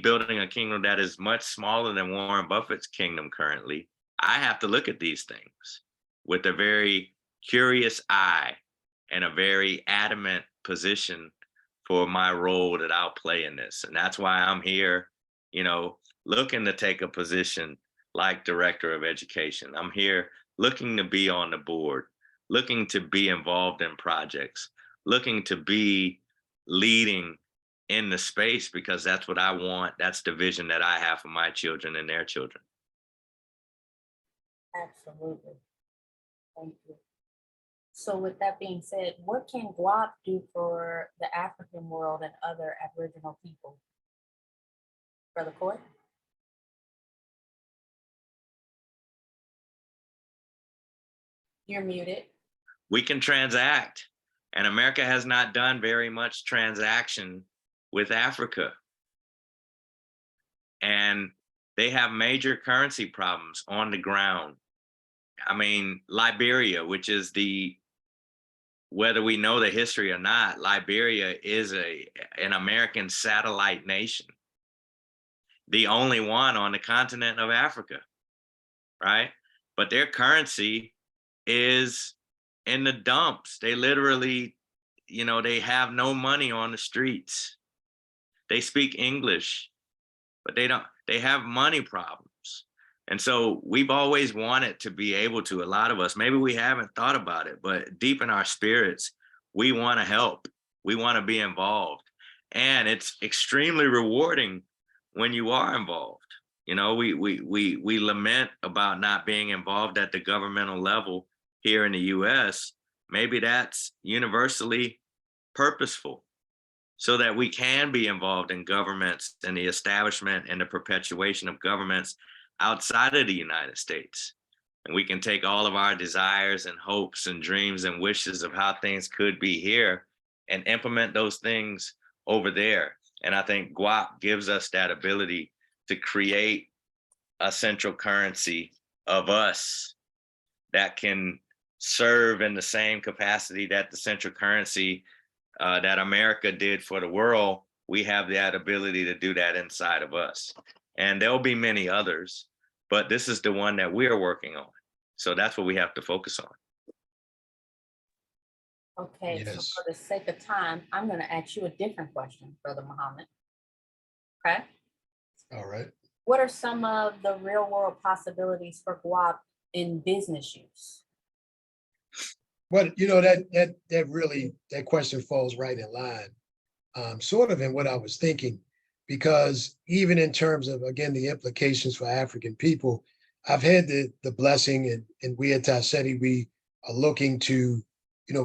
building a kingdom that is much smaller than Warren Buffett's kingdom currently, I have to look at these things with a very curious eye and a very adamant position for my role that I'll play in this. And that's why I'm here, looking to take a position like director of education. I'm here looking to be on the board, looking to be involved in projects, looking to be leading in the space, because that's what I want. That's the vision that I have for my children and their children. Absolutely. Thank you. So with that being said, what can Guap do for the African world and other Aboriginal people? Brother Cory? You're muted. We can transact, and America has not done very much transaction with Africa. And they have major currency problems on the ground. I mean, Liberia, which is whether we know the history or not, Liberia is an American satellite nation, the only one on the continent of Africa, right? But their currency is in the dumps. They literally, they have no money on the streets. They speak English, but they have money problems. And so we've always wanted to be able to, a lot of us, maybe we haven't thought about it, but deep in our spirits, we want to help. We want to be involved. And it's extremely rewarding when you are involved. We lament about not being involved at the governmental level here in the US. Maybe that's universally purposeful, so that we can be involved in governments and the establishment and the perpetuation of governments outside of the United States. And we can take all of our desires and hopes and dreams and wishes of how things could be here and implement those things over there. And I think Guap gives us that ability to create a central currency of us that can serve in the same capacity that the central currency that America did for the world. We have that ability to do that inside of us. And there'll be many others, but this is the one that we're working on. So that's what we have to focus on. Okay, Yes. so for the sake of time, I'm going to ask you a different question, Brother Muhammad. Okay. All right. What are some of the real world possibilities for Guap in business use? Well, that question falls right in line, sort of in what I was thinking, because even in terms of, again, the implications for African people, I've had the blessing, and we at Seti, we are looking to,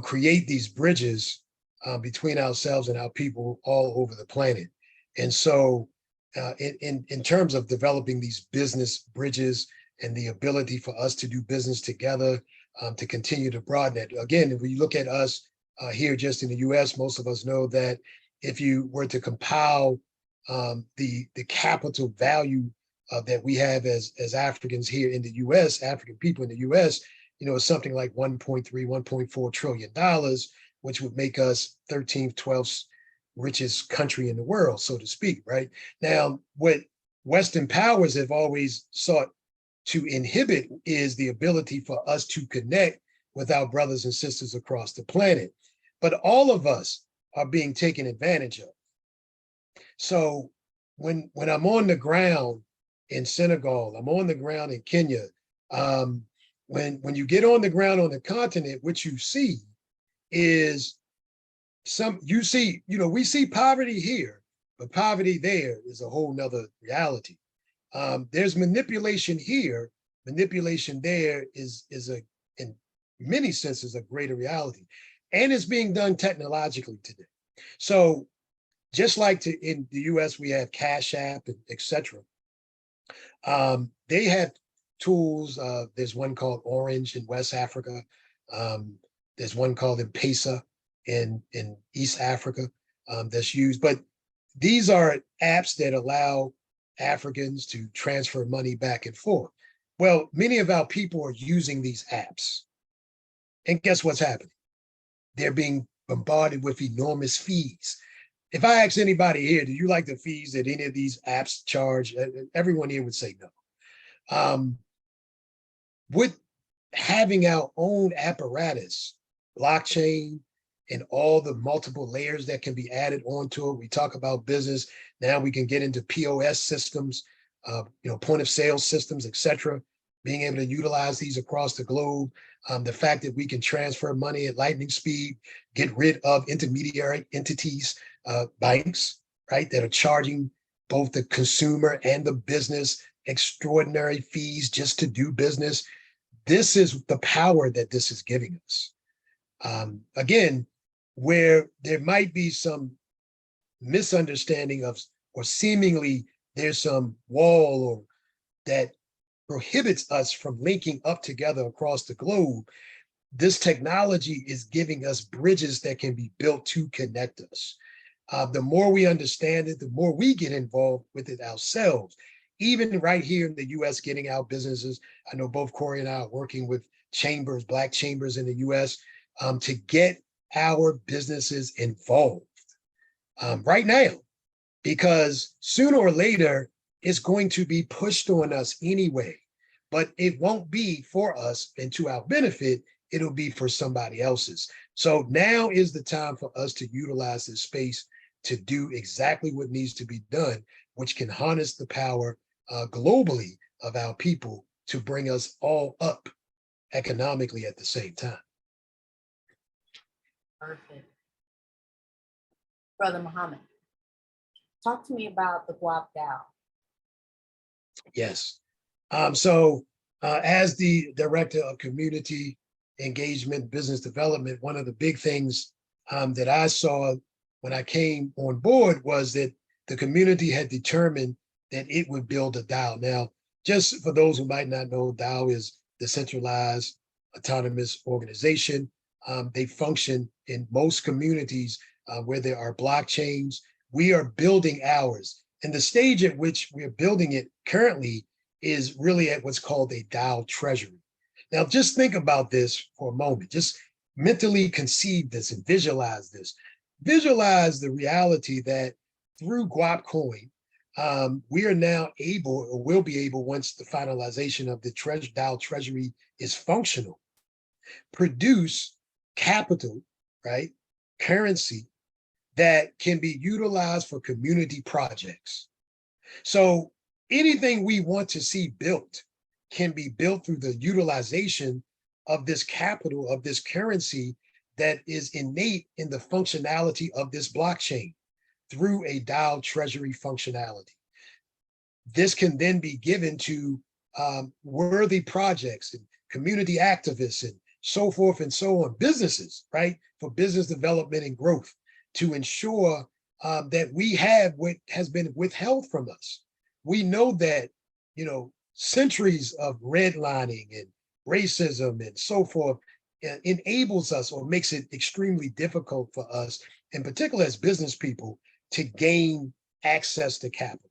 create these bridges between ourselves and our people all over the planet. And so in terms of developing these business bridges and the ability for us to do business together, to continue to broaden it. Again, if we look at us here just in the US, most of us know that if you were to compile the capital value that we have as Africans here in the US, African people in the US, it's something like 1.3, 1.4 trillion dollars, which would make us 13th, 12th richest country in the world, so to speak, right? Now, what Western powers have always sought to inhibit is the ability for us to connect with our brothers and sisters across the planet. But all of us are being taken advantage of. So when I'm on the ground in Senegal, I'm on the ground in Kenya, when you get on the ground on the continent, what you see is we see poverty here, but poverty there is a whole nother reality. There's manipulation here, manipulation there is in many senses a greater reality, and it's being done technologically today. So just like in the US, we have Cash App, and et cetera. They have tools. There's one called Orange in West Africa. There's one called M-Pesa in East Africa that's used. But these are apps that allow Africans to transfer money back and forth. Well, many of our people are using these apps. And guess what's happening? They're being bombarded with enormous fees. If I ask anybody here, do you like the fees that any of these apps charge? Everyone here would say no. With having our own apparatus, blockchain, and all the multiple layers that can be added onto it. We talk about business. Now we can get into POS systems, point of sale systems, et cetera, being able to utilize these across the globe. The fact that we can transfer money at lightning speed, get rid of intermediary entities, banks, right, that are charging both the consumer and the business extraordinary fees just to do business. This is the power that this is giving us. Again, where there might be some misunderstanding of, or seemingly there's some wall or that prohibits us from linking up together across the globe, this technology is giving us bridges that can be built to connect us. The more we understand it, the more we get involved with it ourselves. Even right here in the US, getting our businesses. I know both Cory and I are working with chambers, Black chambers in the US, to get our businesses involved right now, because sooner or later, it's going to be pushed on us anyway, but it won't be for us and to our benefit, it'll be for somebody else's. So now is the time for us to utilize this space to do exactly what needs to be done, which can harness the power globally of our people to bring us all up economically at the same time. Perfect. Brother Muhammad, talk to me about the Guap DAO. Yes. As the director of community engagement, business development, one of the big things that I saw when I came on board was that the community had determined that it would build a DAO. Now, just for those who might not know, DAO is decentralized autonomous organization. They function in most communities where there are blockchains. We are building ours. And the stage at which we're building it currently is really at what's called a DAO treasury. Now, just think about this for a moment. Just mentally conceive this and visualize this. Visualize the reality that through Guap coin, we are now able, or will be able, once the finalization of the DAO treasury is functional, produce capital, right? Currency that can be utilized for community projects. So anything we want to see built can be built through the utilization of this capital, of this currency that is innate in the functionality of this blockchain through a DAO treasury functionality. This can then be given to worthy projects and community activists and so forth and so on, businesses, right? For business development and growth, to ensure that we have what has been withheld from us. We know that, centuries of redlining and racism and so forth enables us, or makes it extremely difficult for us, in particular as business people, to gain access to capital.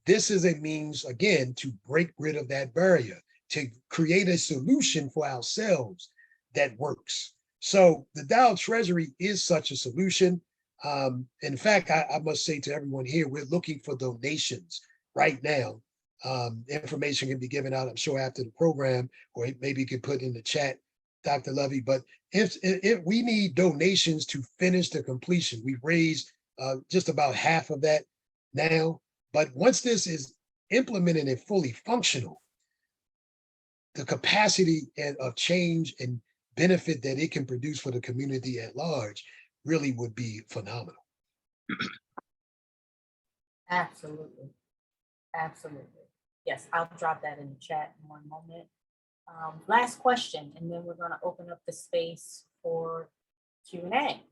This is a means, again, to break rid of that barrier, to create a solution for ourselves that works. So the DAO treasury is such a solution. In fact, I must say to everyone here, we're looking for donations right now. Information can be given out, I'm sure, after the program, or maybe you could put in the chat, Dr. Levy. But if we need donations to finish the completion, we've raised just about half of that now. But once this is implemented and fully functional, the capacity of change and benefit that it can produce for the community at large really would be phenomenal. Absolutely. Absolutely. Yes, I'll drop that in the chat in one moment. Last question, and then we're going to open up the space for Q&A.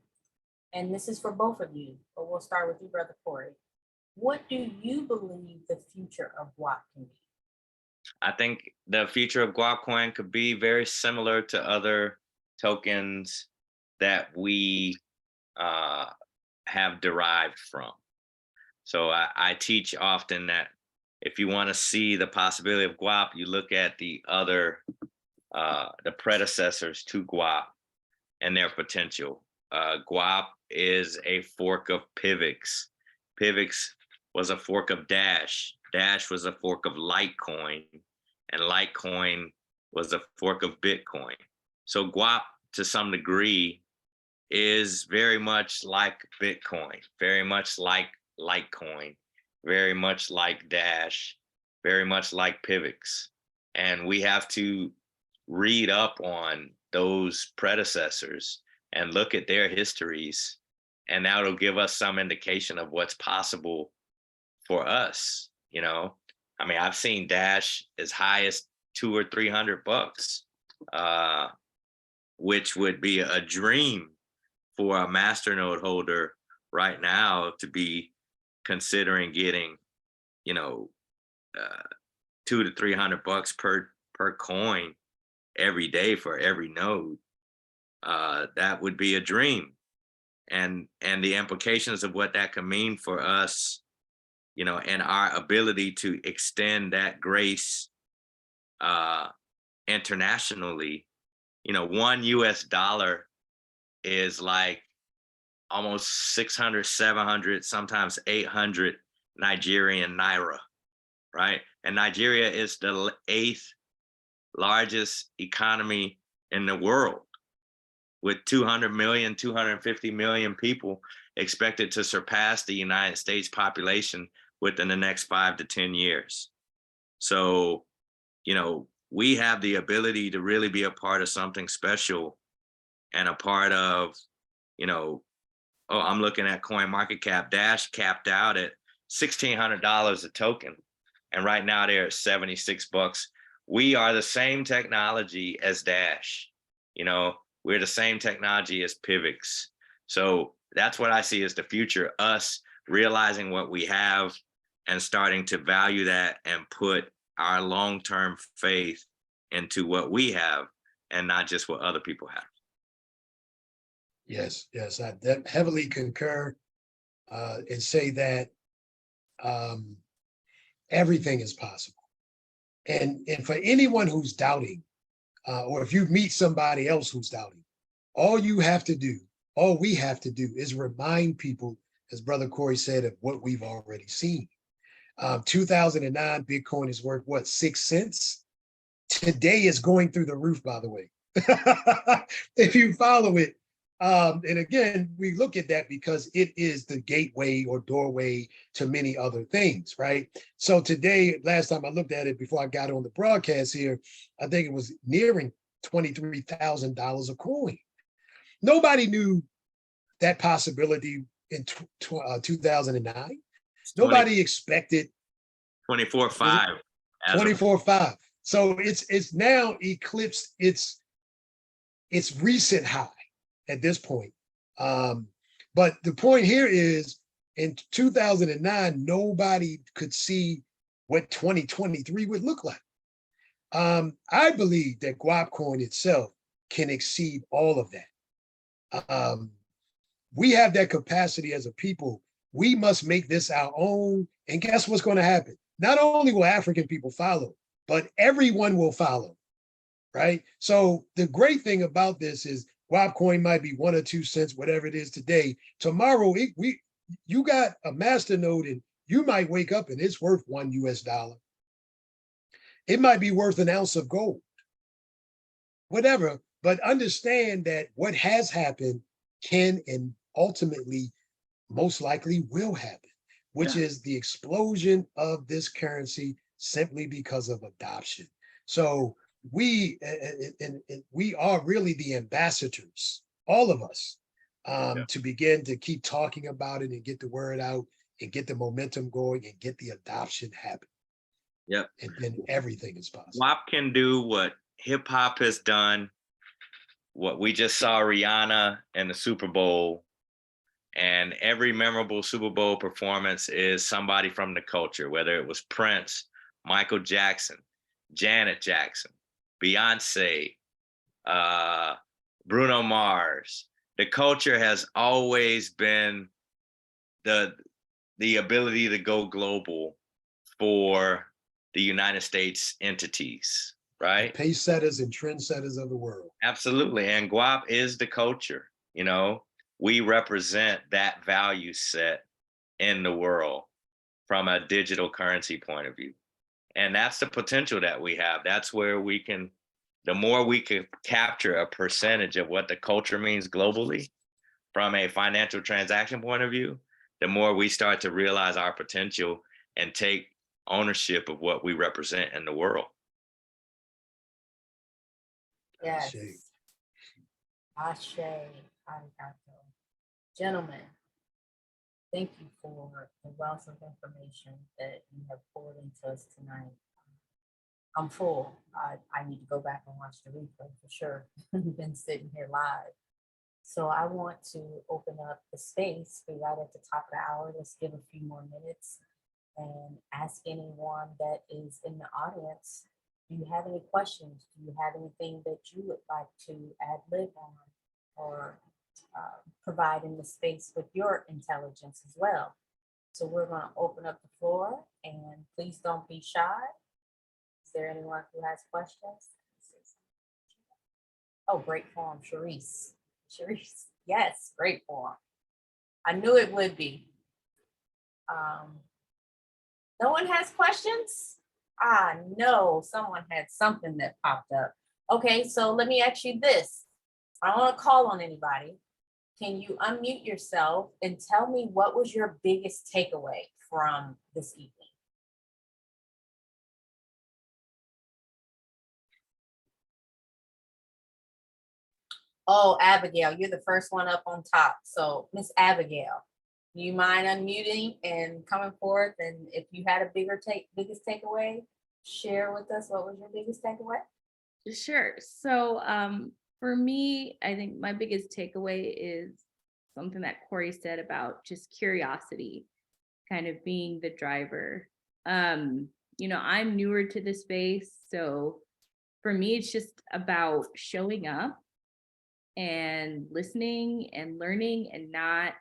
And this is for both of you, but we'll start with you, Brother Cory. What do you believe the future of Guap can be? I think the future of Guap coin could be very similar to other tokens that we have derived from. So I teach often that if you want to see the possibility of Guap, you look at the other, the predecessors to Guap and their potential. Guap is a fork of Pivx. Pivx was a fork of Dash. Dash was a fork of Litecoin, and Litecoin was a fork of Bitcoin. So Guap, to some degree, is very much like Bitcoin, very much like Litecoin, very much like Dash, very much like Pivx. And we have to read up on those predecessors and look at their histories, and that'll give us some indication of what's possible for us. I mean, I've seen Dash as high as $200 or $300, which would be a dream for a masternode holder right now to be considering getting, $200 to $300 per coin every day for every node, that would be a dream. And the implications of what that could mean for us, you know, and our ability to extend that grace internationally. You know, $1 is like almost 600, 700, sometimes 800 Nigerian naira, right? And Nigeria is the 8th largest economy in the world, with 200 million, 250 million people expected to surpass the United States population within the next 5 to 10 years. So, you know, we have the ability to really be a part of something special, and a part of, you know, oh, I'm looking at coin market cap. Dash capped out at $1,600 a token, and right now they're at $76. We are the same technology as Dash. You know, we're the same technology as Pivx. So that's what I see as the future, us realizing what we have and starting to value that and put our long-term faith into what we have and not just what other people have. Yes, yes, I heavily concur and say that everything is possible. And for anyone who's doubting, or if you meet somebody else who's doubting, all we have to do is remind people, as Brother Cory said, of what we've already seen. 2009, Bitcoin is worth what, 6 cents? Today is going through the roof, by the way. If you follow it. And again, we look at that because it is the gateway or doorway to many other things, right? So today, last time I looked at it before I got on the broadcast here, I think it was nearing $23,000 a coin. Nobody knew that possibility in 2009. Nobody expected 24.5. 24.5. So it's now eclipsed its recent high at this point. But the point here is, in 2009, nobody could see what 2023 would look like. I believe that Guap coin itself can exceed all of that. We have that capacity as a people. We must make this our own. And guess what's going to happen? Not only will African people follow, but everyone will follow, right? So the great thing about this is Guap coin might be 1 or 2 cents, whatever it is today. Tomorrow, you got a master node and you might wake up and it's worth $1. It might be worth an ounce of gold, whatever. But understand that what has happened can and ultimately most likely will happen, which is the explosion of this currency simply because of adoption. So we are really the ambassadors, all of us, to begin to keep talking about it and get the word out and get the momentum going and get the adoption happen. Yep. And then everything is possible. WAP can do what hip hop has done, what we just saw Rihanna in the Super Bowl, and every memorable Super Bowl performance is somebody from the culture, whether it was Prince, Michael Jackson, Janet Jackson, Beyonce, Bruno Mars. The culture has always been the ability to go global for the United States entities, right? The pace setters and trendsetters of the world. Absolutely. And Guap is the culture. You know, we represent that value set in the world from a digital currency point of view. And that's the potential that we have. That's where we can, the more we can capture a percentage of what the culture means globally from a financial transaction point of view, the more we start to realize our potential and take ownership of what we represent in the world. Yes. Ashe, arigato. Gentlemen, thank you for the wealth of information that you have poured into us tonight. I'm full. I need to go back and watch the replay for sure. I've been sitting here live. So I want to open up the space. We're right at the top of the hour. Let's give a few more minutes and ask anyone that is in the audience Do you have any questions? Do you have anything that you would like to ad lib on or provide in the space with your intelligence as well? So we're going to open up the floor, and please don't be shy. Is there anyone who has questions? Oh, great form, Sharice. Sharice, yes, great form. I knew it would be. No one has questions? No, someone had something that popped up. Okay, so let me ask you this. I don't want to call on anybody. Can you unmute yourself and tell me what was your biggest takeaway from this evening? Oh, Abigail, you're the first one up on top. So Miss Abigail, do you mind unmuting and coming forth? And if you had a biggest takeaway, share with us what was your biggest takeaway? Sure. So for me, I think my biggest takeaway is something that Cory said about just curiosity, kind of being the driver. I'm newer to the space, so for me, it's just about showing up and listening and learning and not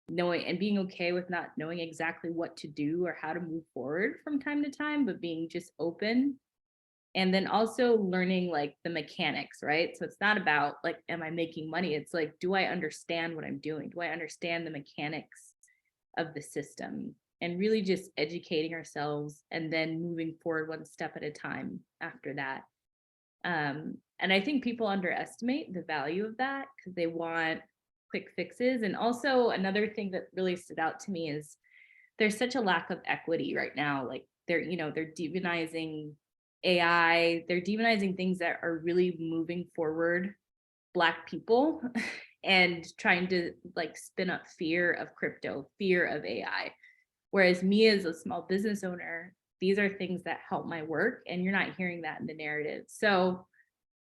knowing and being okay with not knowing exactly what to do or how to move forward from time to time, but being just open. And then also learning like the mechanics, right? So it's not about like, am I making money? It's like, do I understand what I'm doing? Do I understand the mechanics of the system? And really just educating ourselves and then moving forward one step at a time after that. And I think people underestimate the value of that because they want quick fixes. And also another thing that really stood out to me is there's such a lack of equity right now. Like they're demonizing AI, they're demonizing things that are really moving forward Black people and trying to like spin up fear of crypto, fear of AI. Whereas me as a small business owner, these are things that help my work, and you're not hearing that in the narrative. So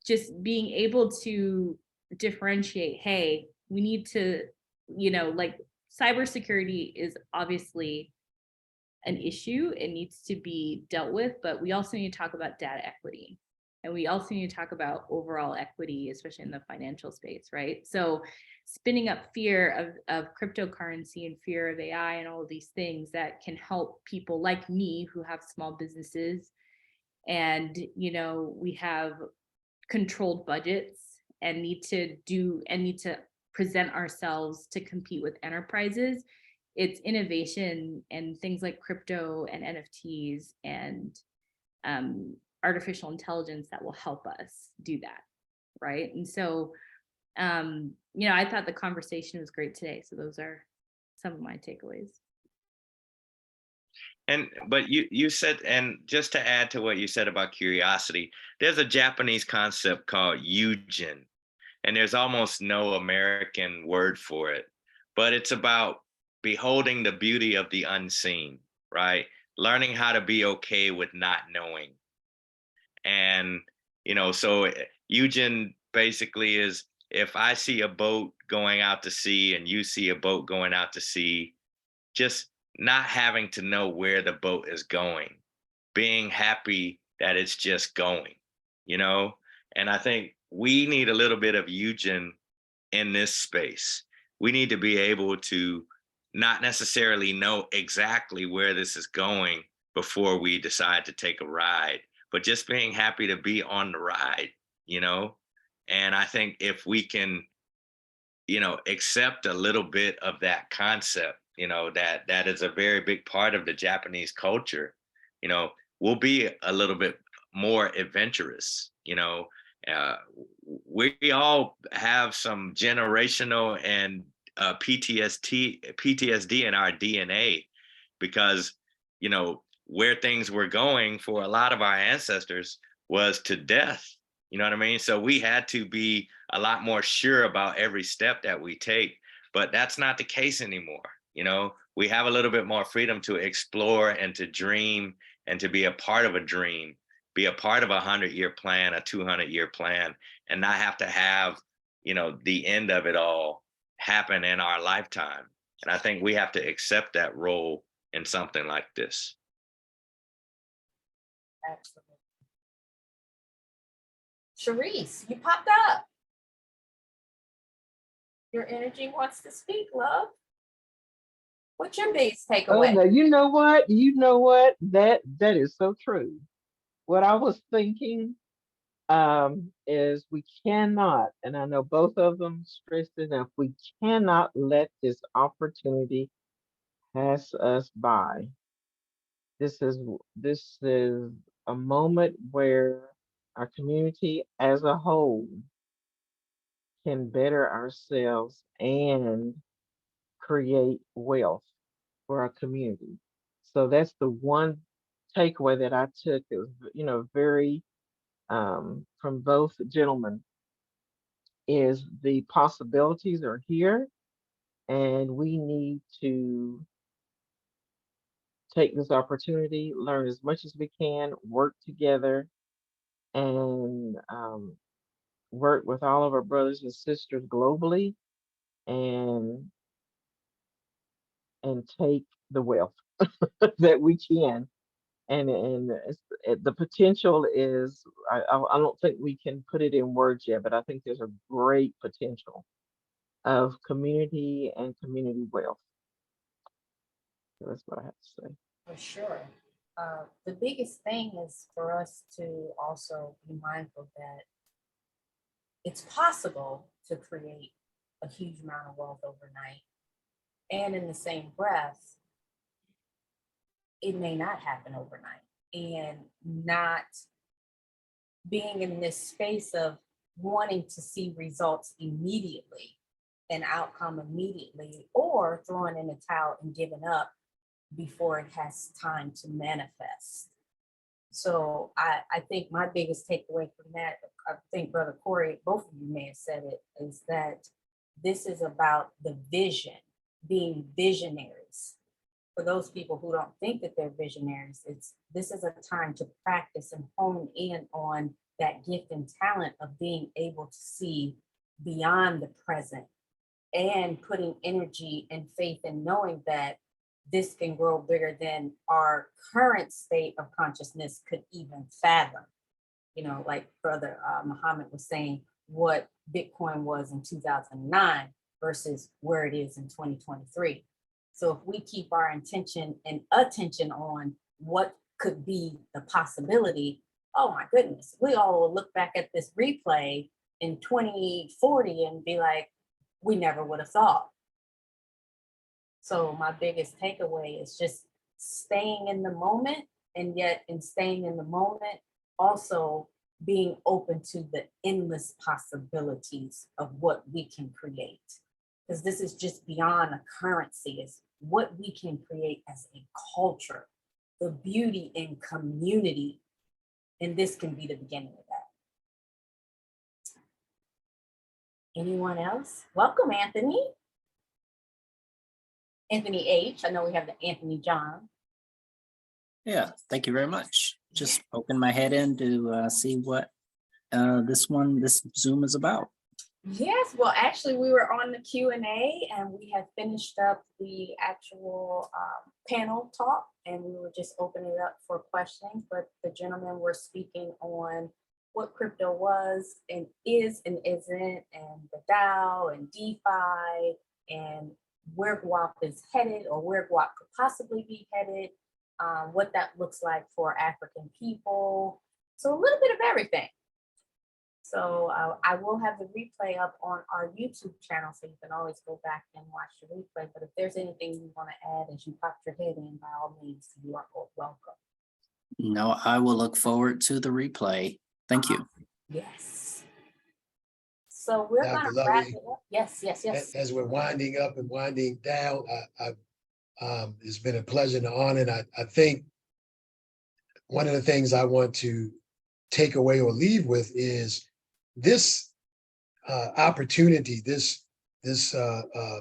just being able to differentiate, hey, we need to, like cybersecurity is obviously an issue. It needs to be dealt with, but we also need to talk about data equity. And we also need to talk about overall equity, especially in the financial space, right? So spinning up fear of cryptocurrency and fear of AI and all of these things that can help people like me who have small businesses and, we have controlled budgets and need to present ourselves to compete with enterprises. It's innovation and things like crypto and NFTs and artificial intelligence that will help us do that, right? And so I thought the conversation was great today. So those are some of my takeaways. But you said, and just to add to what you said about curiosity, there's a Japanese concept called Yujin, and there's almost no American word for it, but it's about beholding the beauty of the unseen, right? Learning how to be okay with not knowing. And, so Yujin basically is, if I see a boat going out to sea and you see a boat going out to sea, just not having to know where the boat is going, being happy that it's just going, And I think we need a little bit of Eugen in this space. We need to be able to not necessarily know exactly where this is going before we decide to take a ride, but just being happy to be on the ride, And I think if we can, accept a little bit of that concept, that is a very big part of the Japanese culture, we'll be a little bit more adventurous, we all have some generational and PTSD in our DNA because, where things were going for a lot of our ancestors was to death. You know what I mean? So we had to be a lot more sure about every step that we take, but that's not the case anymore. We have a little bit more freedom to explore and to dream and to be a part of a dream, be a part of a 100-year plan, a 200-year plan, and not have to have, the end of it all happen in our lifetime. And I think we have to accept that role in something like this. Absolutely. Sharice, you popped up. Your energy wants to speak, love. What's your biggest Oh takeaway? no, you know what? You know what? That is so true. What I was thinking is we cannot, and I know both of them stressed enough, we cannot let this opportunity pass us by. This is a moment where our community as a whole can better ourselves and create wealth for our community. So that's the one takeaway that I took. It was, very from both gentlemen is the possibilities are here and we need to take this opportunity, learn as much as we can, work together, and work with all of our brothers and sisters globally and take the wealth that we can. And the potential is I don't think we can put it in words yet, but I think there's a great potential of community and community wealth. So that's what I have to say. For sure. The biggest thing is for us to also be mindful that it's possible to create a huge amount of wealth overnight. And in the same breath, it may not happen overnight. And not being in this space of wanting to see results immediately, an outcome immediately, or throwing in the towel and giving up before it has time to manifest. So I think my biggest takeaway from that, I think Brother Cory, both of you may have said it, is that this is about the vision, being visionaries. For those people who don't think that they're visionaries, this is a time to practice and hone in on that gift and talent of being able to see beyond the present and putting energy and faith in knowing that this can grow bigger than our current state of consciousness could even fathom. Like Brother Muhammad was saying, what Bitcoin was in 2009 versus where it is in 2023. So if we keep our intention and attention on what could be the possibility, oh my goodness, we all will look back at this replay in 2040 and be like, we never would have thought. So my biggest takeaway is just staying in the moment, and yet in staying in the moment, also being open to the endless possibilities of what we can create. Because this is just beyond a currency, it's what we can create as a culture, the beauty in community. And this can be the beginning of that. Anyone else? Welcome, Anthony. Anthony H. I know we have the Anthony John. Yeah, thank you very much. Just poking my head in to see what this Zoom is about. Yes, well, actually, we were on the Q&A and we had finished up the actual panel talk, and we were just opening it up for questions. But the gentlemen were speaking on what crypto was and is and isn't, and the DAO and DeFi, and where Guap is headed, or where Guap could possibly be headed, what that looks like for African people. So a little bit of everything. So I will have the replay up on our YouTube channel, so you can always go back and watch the replay. But if there's anything you want to add as you pop your head in, by all means, you are welcome. No, I will look forward to the replay. Thank you. Yes. So we're going to wrap it up. Yes. As we're winding up and winding down, it's been a pleasure and an honor. And I think one of the things I want to take away or leave with is this opportunity, this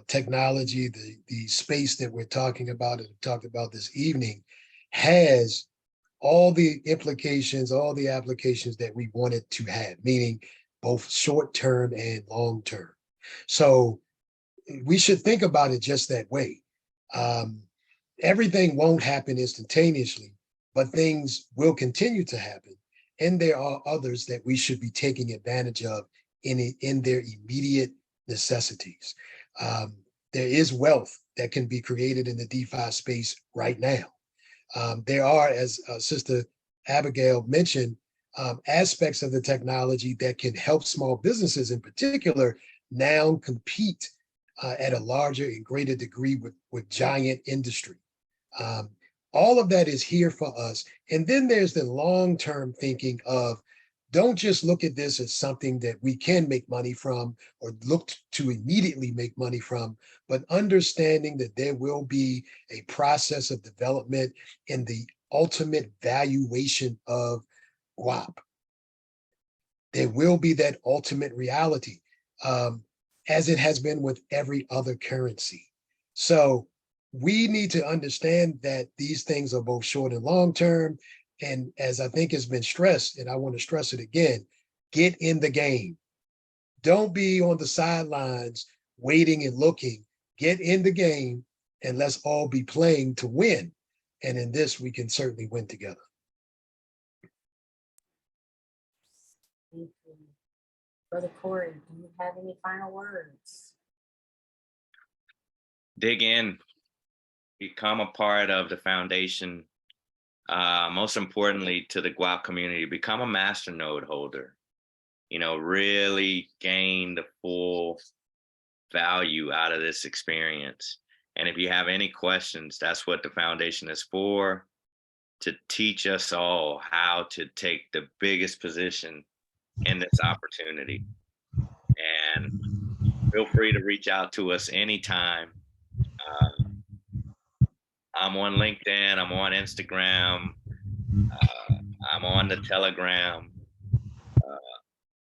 technology, the space that we're talking about and talked about this evening has all the implications, all the applications that we wanted to have, meaning both short-term and long-term. So we should think about it just that way. Everything won't happen instantaneously, but things will continue to happen. and there are others that we should be taking advantage of in their immediate necessities. There is wealth that can be created in the DeFi space right now. There are, as Sister Abigail mentioned, aspects of the technology that can help small businesses in particular now compete at a larger and greater degree with giant industry. All of that is here for us. And then there's the long-term thinking of, don't just look at this as something that we can make money from or look to immediately make money from, but understanding that there will be a process of development in the ultimate valuation of Guap. There will be that ultimate reality, as it has been with every other currency. So we need to understand that these things are both short and long term. And as I think has been stressed, and I want to stress it again, get in the game. Don't be on the sidelines waiting and looking. Get in the game, and let's all be playing to win. And in this, we can certainly win together. Thank you. Brother Cory, do you have any final words? Dig in, become a part of the foundation. Most importantly, to the Guap community, become a master node holder. You know, really gain the full value out of this experience. And if you have any questions, that's what the foundation is for, to teach us all how to take the biggest position in this opportunity. And feel free to reach out to us anytime. I'm on LinkedIn, I'm on Instagram, I'm on the Telegram.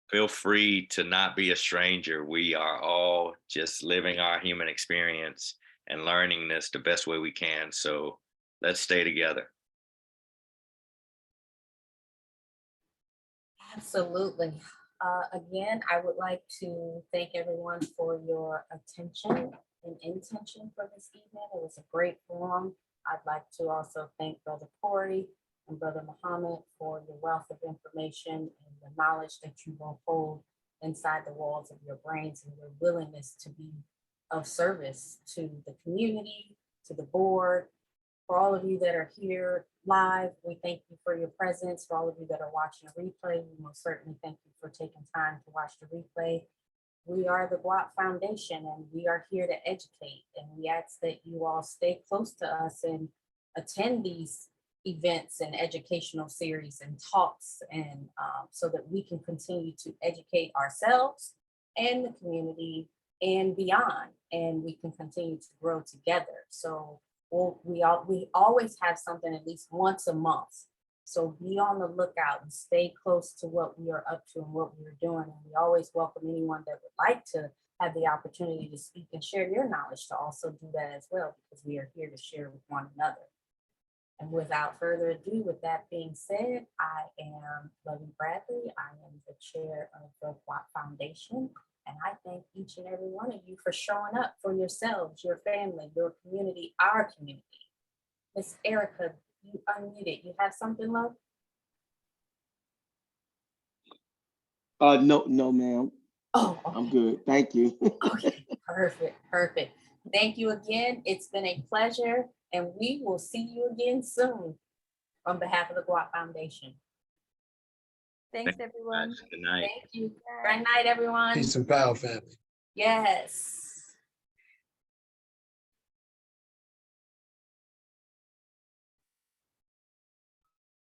Feel free to not be a stranger. We are all just living our human experience and learning this the best way we can. So let's stay together. Absolutely. Again, I would like to thank everyone for your attention and intention for this evening. It was a great forum. I'd like to also thank Brother Cory and Brother Muhammad for your wealth of information and the knowledge that you will hold inside the walls of your brains, and your willingness to be of service to the community, to the board. For all of you that are here live, we thank you for your presence. For all of you that are watching a replay, we most certainly thank you for taking time to watch the replay. We are the Guap Foundation, and we are here to educate. And we ask that you all stay close to us and attend these events and educational series and talks, and so that we can continue to educate ourselves and the community and beyond, and we can continue to grow together. So we always have something at least once a month. So be on the lookout and stay close to what we are up to and what we're doing. And we always welcome anyone that would like to have the opportunity to speak and share your knowledge to also do that as well, because we are here to share with one another. And without further ado, with that being said, I am Lovey Bradley. I am the chair of the Guap Foundation. And I thank each and every one of you for showing up for yourselves, your family, your community, our community. Miss Erica, you unmuted. You have something, love? No, ma'am. Oh, okay. I'm good. Thank you. Okay, perfect. Thank you again. It's been a pleasure, and we will see you again soon on behalf of the Guap Foundation. Thanks, everyone. Good night. Thank you. Good night, everyone. Peace and power, family. Yes.